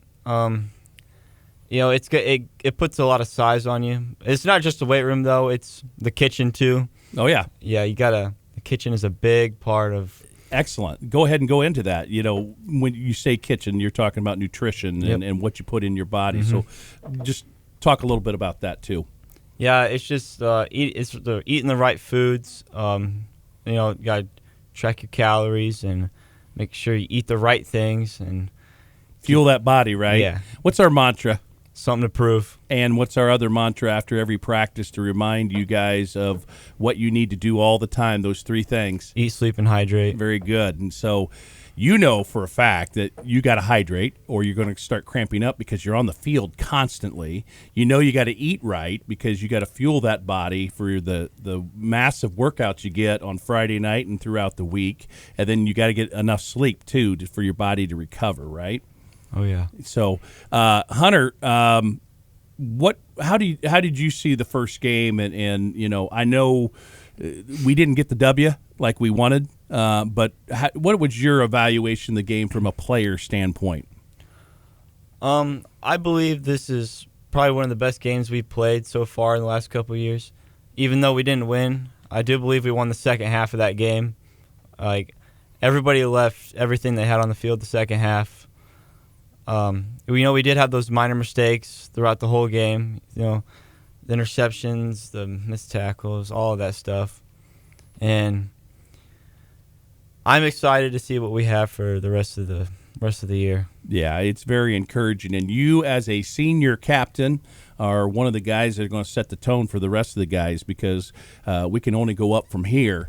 [SPEAKER 5] It's good. It puts a lot of size on you. It's not just the weight room though; it's the kitchen too.
[SPEAKER 2] Oh yeah.
[SPEAKER 5] Yeah, the kitchen is a big part of.
[SPEAKER 2] Excellent. Go ahead and go into that. When you say kitchen, you're talking about nutrition and what you put in your body. Mm-hmm. So just talk a little bit about that too.
[SPEAKER 5] Yeah, it's just eating the right foods. You got to track your calories and make sure you eat the right things and
[SPEAKER 2] fuel that body, right?
[SPEAKER 5] Yeah.
[SPEAKER 2] What's our mantra?
[SPEAKER 5] Something to prove.
[SPEAKER 2] And what's our other mantra after every practice to remind you guys of what you need to do all the time, those three things?
[SPEAKER 5] Eat, sleep, and hydrate.
[SPEAKER 2] Very good. And so for a fact that you got to hydrate or you're going to start cramping up because you're on the field constantly. You got to eat right because you got to fuel that body for the massive workouts you get on Friday night and throughout the week. And then you got to get enough sleep, too, for your body to recover, right?
[SPEAKER 5] Oh yeah.
[SPEAKER 2] So, Hunter, how did you see the first game? And I know we didn't get the W like we wanted, but what was your evaluation of the game from a player standpoint?
[SPEAKER 5] I believe this is probably one of the best games we've played so far in the last couple of years. Even though we didn't win, I do believe we won the second half of that game. Like everybody left everything they had on the field the second half. We did have those minor mistakes throughout the whole game, the interceptions, the missed tackles, all of that stuff. And I'm excited to see what we have for the rest of the year.
[SPEAKER 2] Yeah, it's very encouraging. And you as a senior captain are one of the guys that are going to set the tone for the rest of the guys because we can only go up from here.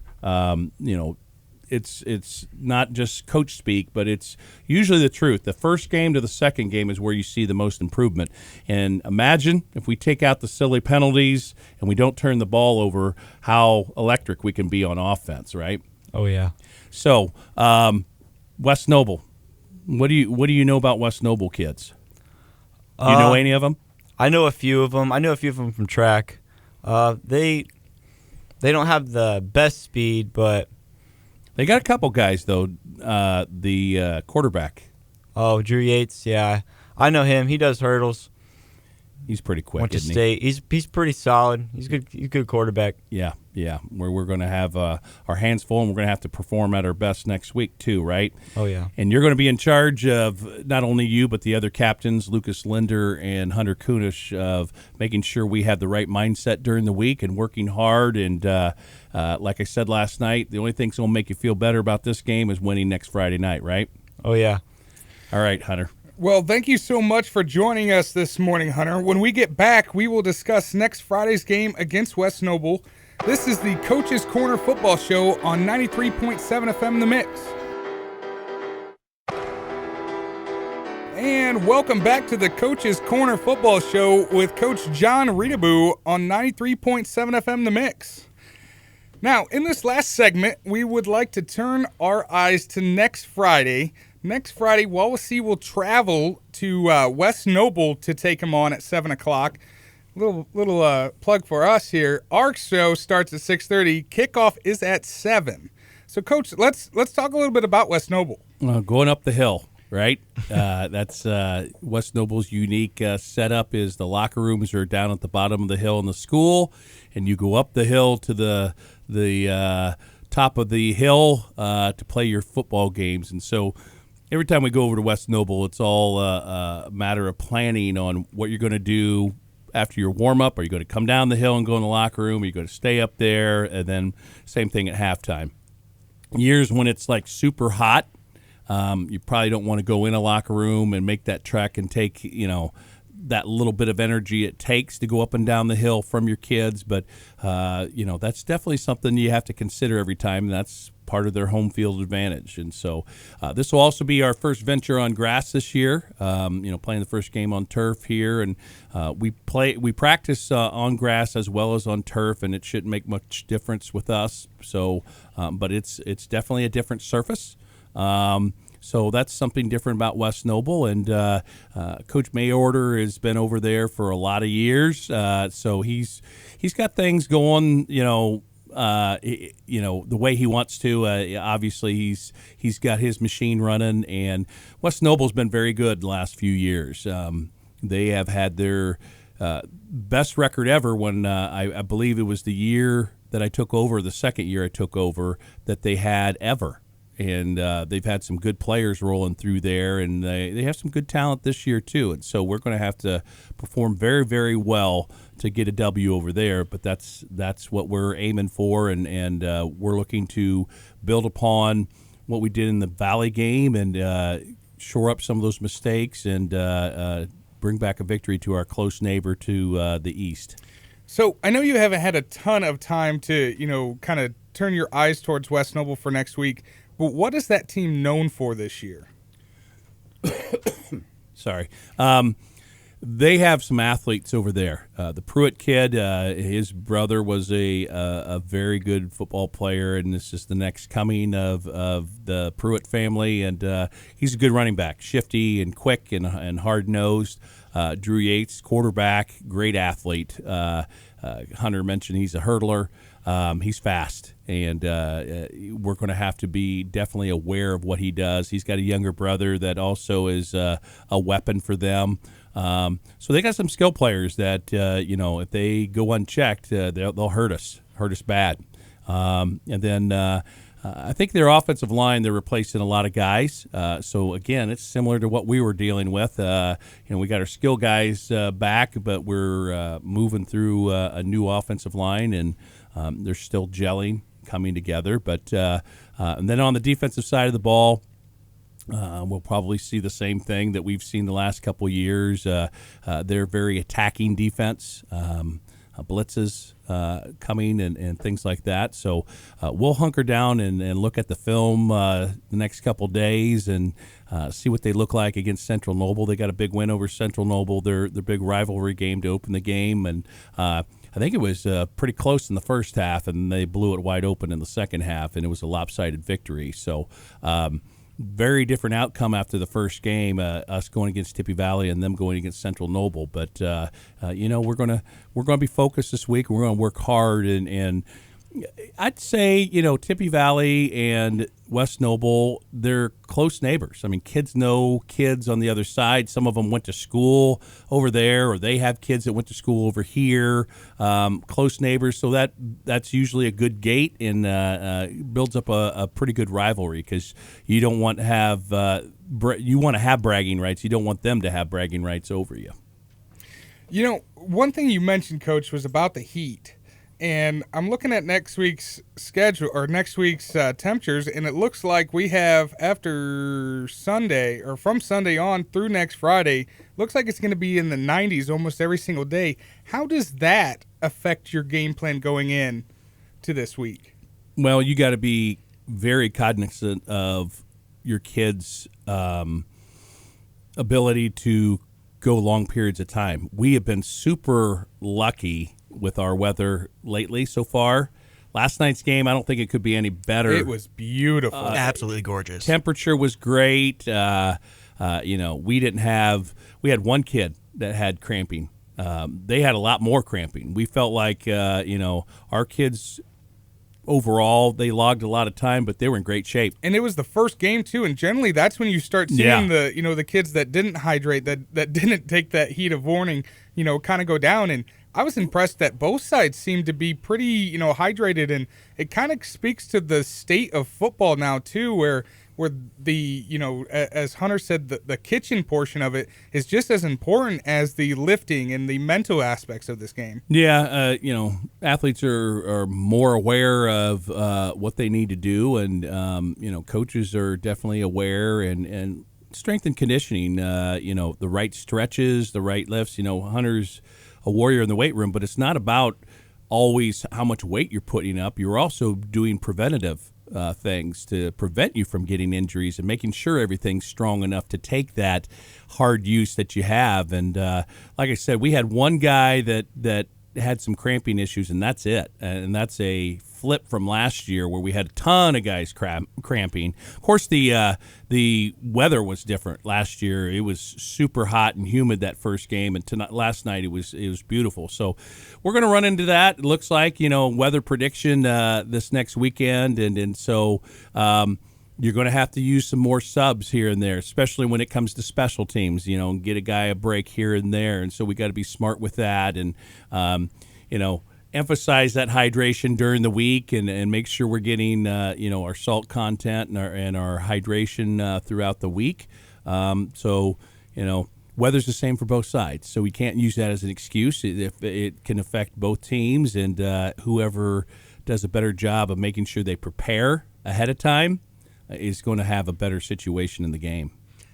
[SPEAKER 2] It's not just coach speak, but it's usually the truth. The first game to the second game is where you see the most improvement. And imagine if we take out the silly penalties and we don't turn the ball over, how electric we can be on offense, right?
[SPEAKER 5] Oh, yeah.
[SPEAKER 2] So West Noble. What do you know about West Noble kids? Do you know any of them?
[SPEAKER 5] I know a few of them. I know a few of them from track. They don't have the best speed, but
[SPEAKER 2] they got a couple guys though. The quarterback.
[SPEAKER 5] Oh, Drew Yates. Yeah, I know him. He does hurdles.
[SPEAKER 2] He's pretty quick.
[SPEAKER 5] Went to
[SPEAKER 2] isn't
[SPEAKER 5] state. He's pretty solid. He's good. He's a good quarterback.
[SPEAKER 2] Yeah. We're going to have our hands full, and we're going to have to perform at our best next week too, right?
[SPEAKER 5] Oh yeah.
[SPEAKER 2] And you're going to be in charge of not only you but the other captains, Lucas Linder and Hunter Kunish, of making sure we have the right mindset during the week and working hard. And like I said last night, the only thing that's going to make you feel better about this game is winning next Friday night, right?
[SPEAKER 5] Oh yeah.
[SPEAKER 2] All right, Hunter.
[SPEAKER 1] Well, thank you so much for joining us this morning, Hunter. When we get back, we will discuss next Friday's game against West Noble. This is the Coach's Corner Football Show on 93.7 FM The Mix. And welcome back to the Coach's Corner Football Show with Coach Jon Reutebuch on 93.7 FM The Mix. Now, in this last segment, we would like to turn our eyes to next Friday. Next Friday, Wawasee will travel to West Noble to take them on at 7 o'clock. Little plug for us here. Our show starts at 6:30. Kickoff is at 7. So, Coach, let's talk a little bit about West Noble.
[SPEAKER 2] Going up the hill, right? That's West Noble's unique setup is the locker rooms are down at the bottom of the hill in the school, and you go up the hill to the top of the hill to play your football games. And so every time we go over to West Noble, it's all a matter of planning on what you're going to do after your warm-up. Are you going to come down the hill and go in the locker room? Are you going to stay up there? And then same thing at halftime. Years when it's like super hot, you probably don't want to go in a locker room and make that trek and take, that little bit of energy it takes to go up and down the hill from your kids. But, that's definitely something you have to consider every time. And that's part of their home field advantage. And so this will also be our first venture on grass this year, playing the first game on turf here. And we practice on grass as well as on turf, and it shouldn't make much difference with us. So, but it's definitely a different surface. So that's something different about West Noble, and Coach Mayorder has been over there for a lot of years. So he's got things going, the way he wants to. Obviously, he's got his machine running, and West Noble's been very good the last few years. They have had their best record ever when I believe it was the year that I took over, the second year I took over, that they had ever. And they've had some good players rolling through there, and they have some good talent this year too. And so we're going to have to perform very, very well to get a W over there. But that's what we're aiming for, and we're looking to build upon what we did in the Valley game and shore up some of those mistakes and bring back a victory to our close neighbor to the east.
[SPEAKER 1] So I know you haven't had a ton of time to, kind of turn your eyes towards West Noble for next week. But what is that team known for this year?
[SPEAKER 2] Sorry. They have some athletes over there. The Pruitt kid, his brother was a very good football player, and this is the next coming of the Pruitt family. And he's a good running back, shifty and quick and hard-nosed. Drew Yates, quarterback, great athlete. Hunter mentioned he's a hurdler. He's fast, and we're going to have to be definitely aware of what he does. He's got a younger brother that also is a weapon for them. So they got some skill players that, if they go unchecked, they'll hurt us bad. And then I think their offensive line, they're replacing a lot of guys. So, again, it's similar to what we were dealing with. We got our skill guys back, but we're moving through a new offensive line, and they're still gelling, coming together. But and then on the defensive side of the ball, we'll probably see the same thing that we've seen the last couple of years. They're very attacking defense, blitzes coming and things like that. So we'll hunker down and look at the film the next couple of days and see what they look like against Central Noble. They got a big win over Central Noble, their big rivalry game to open the game, and I think it was pretty close in the first half, and they blew it wide open in the second half, and it was a lopsided victory. So very different outcome after the first game, us going against Tippecanoe Valley and them going against Central Noble. But we're gonna be focused this week. We're gonna work hard, and I'd say Tippecanoe Valley and West Noble, they're close neighbors. I mean, kids know kids on the other side. Some of them went to school over there, or they have kids that went to school over here. Close neighbors, so that's usually a good gate and builds up a pretty good rivalry, because you don't want to have you want to have bragging rights. You don't want them to have bragging rights over you.
[SPEAKER 1] One thing you mentioned, Coach, was about the heat. And I'm looking at next week's schedule, or next week's temperatures, and it looks like we have, after Sunday, or from Sunday on through next Friday, looks like it's going to be in the 90s almost every single day. How does that affect your game plan going in to this week?
[SPEAKER 2] Well, you got to be very cognizant of your kids' ability to go long periods of time. We have been super lucky with our weather lately so far. Last night's game, I don't think it could be any better.
[SPEAKER 1] It was beautiful.
[SPEAKER 3] Absolutely gorgeous.
[SPEAKER 2] Temperature was great. We had one kid that had cramping. They had a lot more cramping. We felt like, our kids overall, they logged a lot of time, but they were in great shape.
[SPEAKER 1] And it was the first game too, and generally that's when you start seeing the kids that didn't hydrate, that didn't take that heat of warning, kind of go down. And I was impressed that both sides seemed to be pretty, hydrated, and it kind of speaks to the state of football now too, where the, as Hunter said, the kitchen portion of it is just as important as the lifting and the mental aspects of this game.
[SPEAKER 2] Yeah, athletes are more aware of what they need to do, and coaches are definitely aware, and strength and conditioning, the right stretches, the right lifts. Hunter's a warrior in the weight room, but it's not about always how much weight you're putting up. You're also doing preventative things to prevent you from getting injuries and making sure everything's strong enough to take that hard use that you have. And like I said, we had one guy that had some cramping issues, and that's it. And that's a flip from last year where we had a ton of guys cramping. Of course, the weather was different last year. It was super hot and humid that first game, and last night it was beautiful. So we're going to run into that. It looks like weather prediction this next weekend, and so you're going to have to use some more subs here and there, especially when it comes to special teams. Get a guy a break here and there, and so we got to be smart with that, and emphasize that hydration during the week, and make sure we're getting our salt content and our hydration throughout the week. Weather's the same for both sides, so we can't use that as an excuse. It can affect both teams, and whoever does a better job of making sure they prepare ahead of time is going to have a better situation in the game.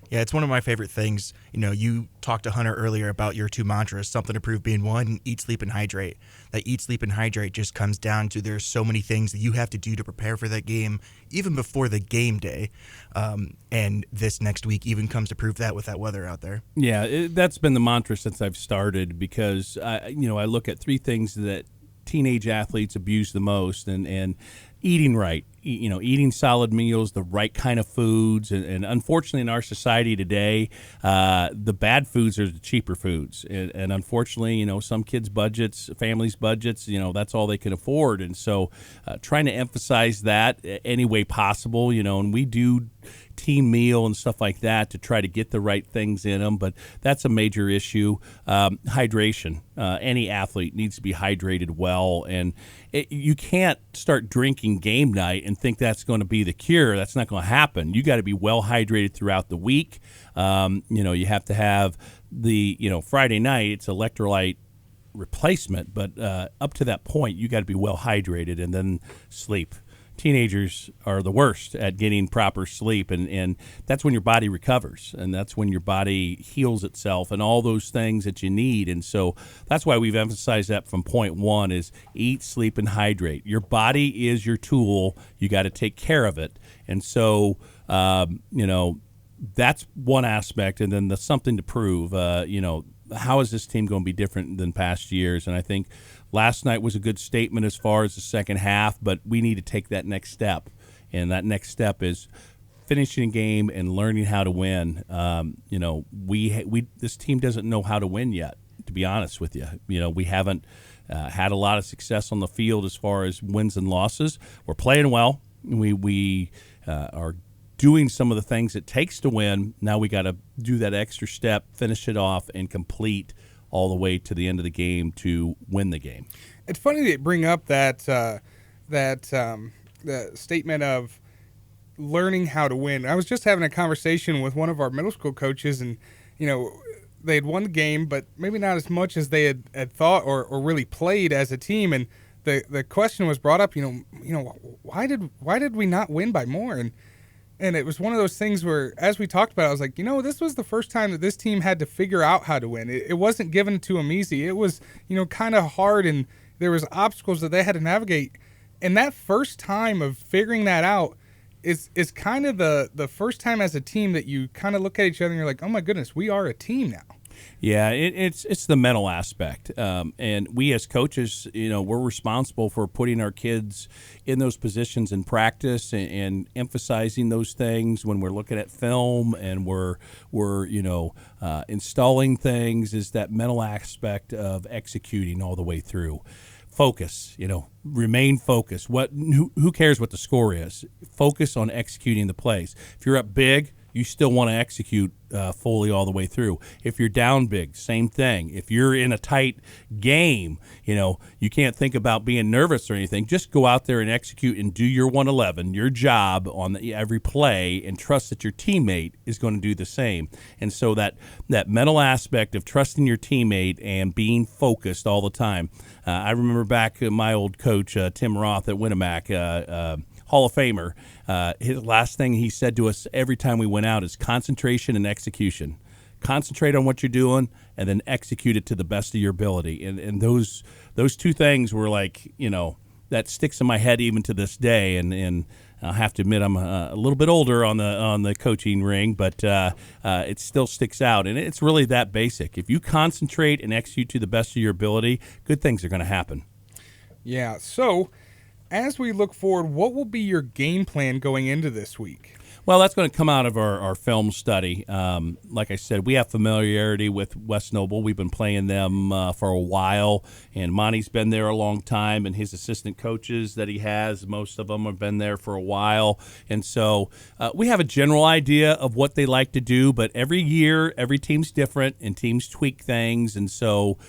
[SPEAKER 3] Yeah, it's one of my favorite things. You talked to Hunter earlier about your two mantras, something to prove being one, and eat, sleep, and hydrate. That eat, sleep, and hydrate just comes down to there's so many things that you have to do to prepare for that game, even before the game day. And this next week even comes to prove that with that weather out there.
[SPEAKER 2] Yeah, that's been the mantra since I've started, because I look at three things that teenage athletes abuse the most, and eating right, eating solid meals, the right kind of foods, and unfortunately in our society today, the bad foods are the cheaper foods, and unfortunately, some kids' budgets, families' budgets, that's all they can afford, and so trying to emphasize that any way possible, and we do team meal and stuff like that to try to get the right things in them, but that's a major issue. Hydration. Any athlete needs to be hydrated well, and you can't start drinking game night and think that's going to be the cure. That's not going to happen. You got to be well hydrated throughout the week. You have to have the, Friday night, it's electrolyte replacement, but up to that point, you got to be well hydrated, and then sleep. Teenagers are the worst at getting proper sleep, and that's when your body recovers, and that's when your body heals itself and all those things that you need. And so that's why we've emphasized that from point one is eat, sleep, and hydrate. Your body is your tool. You got to take care of it. And so, that's one aspect. And then the something to prove, how is this team going to be different than past years? And I think last night was a good statement as far as the second half, but we need to take that next step. And that next step is finishing a game and learning how to win. This team doesn't know how to win yet, to be honest with you. We haven't had a lot of success on the field as far as wins and losses. We're playing well. We are doing some of the things it takes to win. Now we got to do that extra step, finish it off, and complete all the way to the end of the game to win the game.
[SPEAKER 1] It's funny that you bring up the statement of learning how to win. I was just having a conversation with one of our middle school coaches, and they had won the game, but maybe not as much as they had thought or really played as a team. And the question was brought up, why did we not win by more? And it was one of those things where, as we talked about it, I was like, this was the first time that this team had to figure out how to win. It wasn't given to them easy. It was, kind of hard, and there was obstacles that they had to navigate. And that first time of figuring that out is kind of the first time as a team that you kind of look at each other and you're like, oh my goodness, we are a team now.
[SPEAKER 2] Yeah, it's the mental aspect, and we as coaches, we're responsible for putting our kids in those positions in practice and emphasizing those things when we're looking at film and we're installing things. Is that mental aspect of executing all the way through. Focus, remain focused. Who cares what the score is? Focus on executing the plays. If you're up big, you still want to execute fully all the way through. If you're down big, same thing. If you're in a tight game, you can't think about being nervous or anything. Just go out there and execute and do your 111, your job on every play, and trust that your teammate is going to do the same. And so that mental aspect of trusting your teammate and being focused all the time. I remember back my old coach, Tim Roth at Winnemac, Hall of Famer, his last thing he said to us every time we went out is concentration and execution. Concentrate on what you're doing and then execute it to the best of your ability. And those two things were like, that sticks in my head even to this day. And I have to admit I'm a little bit older on the coaching ring, but it still sticks out. And it's really that basic. If you concentrate and execute to the best of your ability, good things are going to happen. Yeah,
[SPEAKER 1] so as we look forward, what will be your game plan going into this week?
[SPEAKER 2] Well, that's going to come out of our film study. Like I said, we have familiarity with West Noble. We've been playing them for a while, and Monty's been there a long time, and his assistant coaches that he has, most of them have been there for a while. And so we have a general idea of what they like to do, but every year, every team's different, and teams tweak things. And so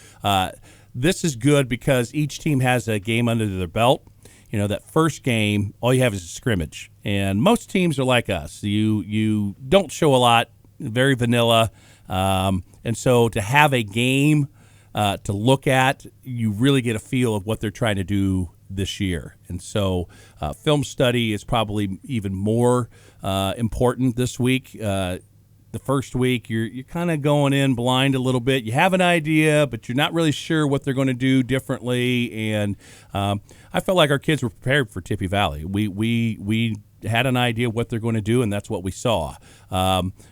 [SPEAKER 2] this is good because each team has a game under their belt. That first game, all you have is a scrimmage. And most teams are like us. You don't show a lot, very vanilla. And so to have a game to look at, you really get a feel of what they're trying to do this year. And so film study is probably even more important this week. The first week, you're kind of going in blind a little bit. You have an idea, but you're not really sure what they're going to do differently. And I felt like our kids were prepared for Tippecanoe Valley. We had an idea what they're going to do, and that's what we saw.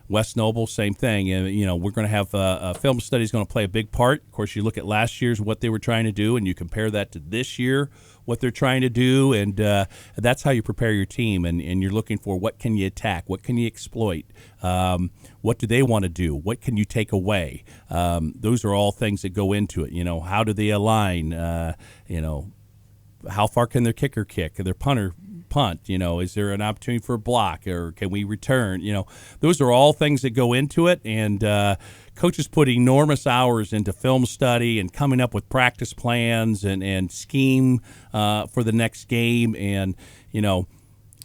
[SPEAKER 2] West Noble, same thing. We're going to have a film study is going to play a big part. Of course, you look at last year's what they were trying to do, and you compare that to this year, what they're trying to do, and that's how you prepare your team. And you're looking for what can you attack, what can you exploit, what do they want to do, what can you take away. Those are all things that go into it. How do they align? How far can their kicker kick, their punter punt? Is there an opportunity for a block, or can we return? Those are all things that go into it, and coaches put enormous hours into film study and coming up with practice plans and scheme for the next game. And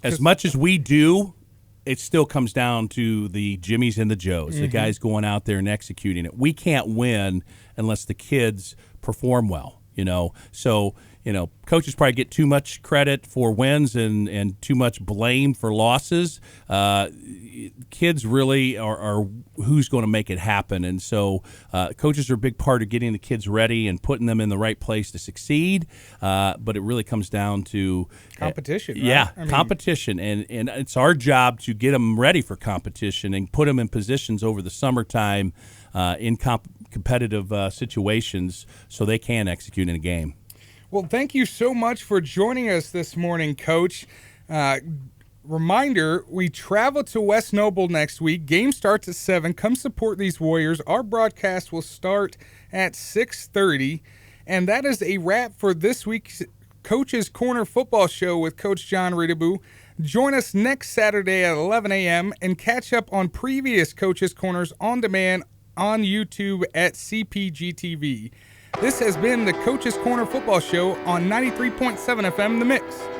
[SPEAKER 2] as much as we do, it still comes down to the Jimmies and the Joes, the guys going out there and executing it. We can't win unless the kids perform well. So coaches probably get too much credit for wins and too much blame for losses. Kids really are who's going to make it happen. And so coaches are a big part of getting the kids ready and putting them in the right place to succeed. But it really comes down to
[SPEAKER 1] competition. Right?
[SPEAKER 2] Yeah, competition. And it's our job to get them ready for competition and put them in positions over the summertime in competitive situations so they can execute in a game.
[SPEAKER 1] Well, thank you so much for joining us this morning, Coach. Reminder, we travel to West Noble next week. Game starts at 7. Come support these Warriors. Our broadcast will start at 6:30. And that is a wrap for this week's Coach's Corner football show with Coach Jon Reutebuch. Join us next Saturday at 11 a.m. and catch up on previous Coach's Corners on demand on YouTube at CPG-TV. This has been the Coach's Corner football show on 93.7 FM The Mix.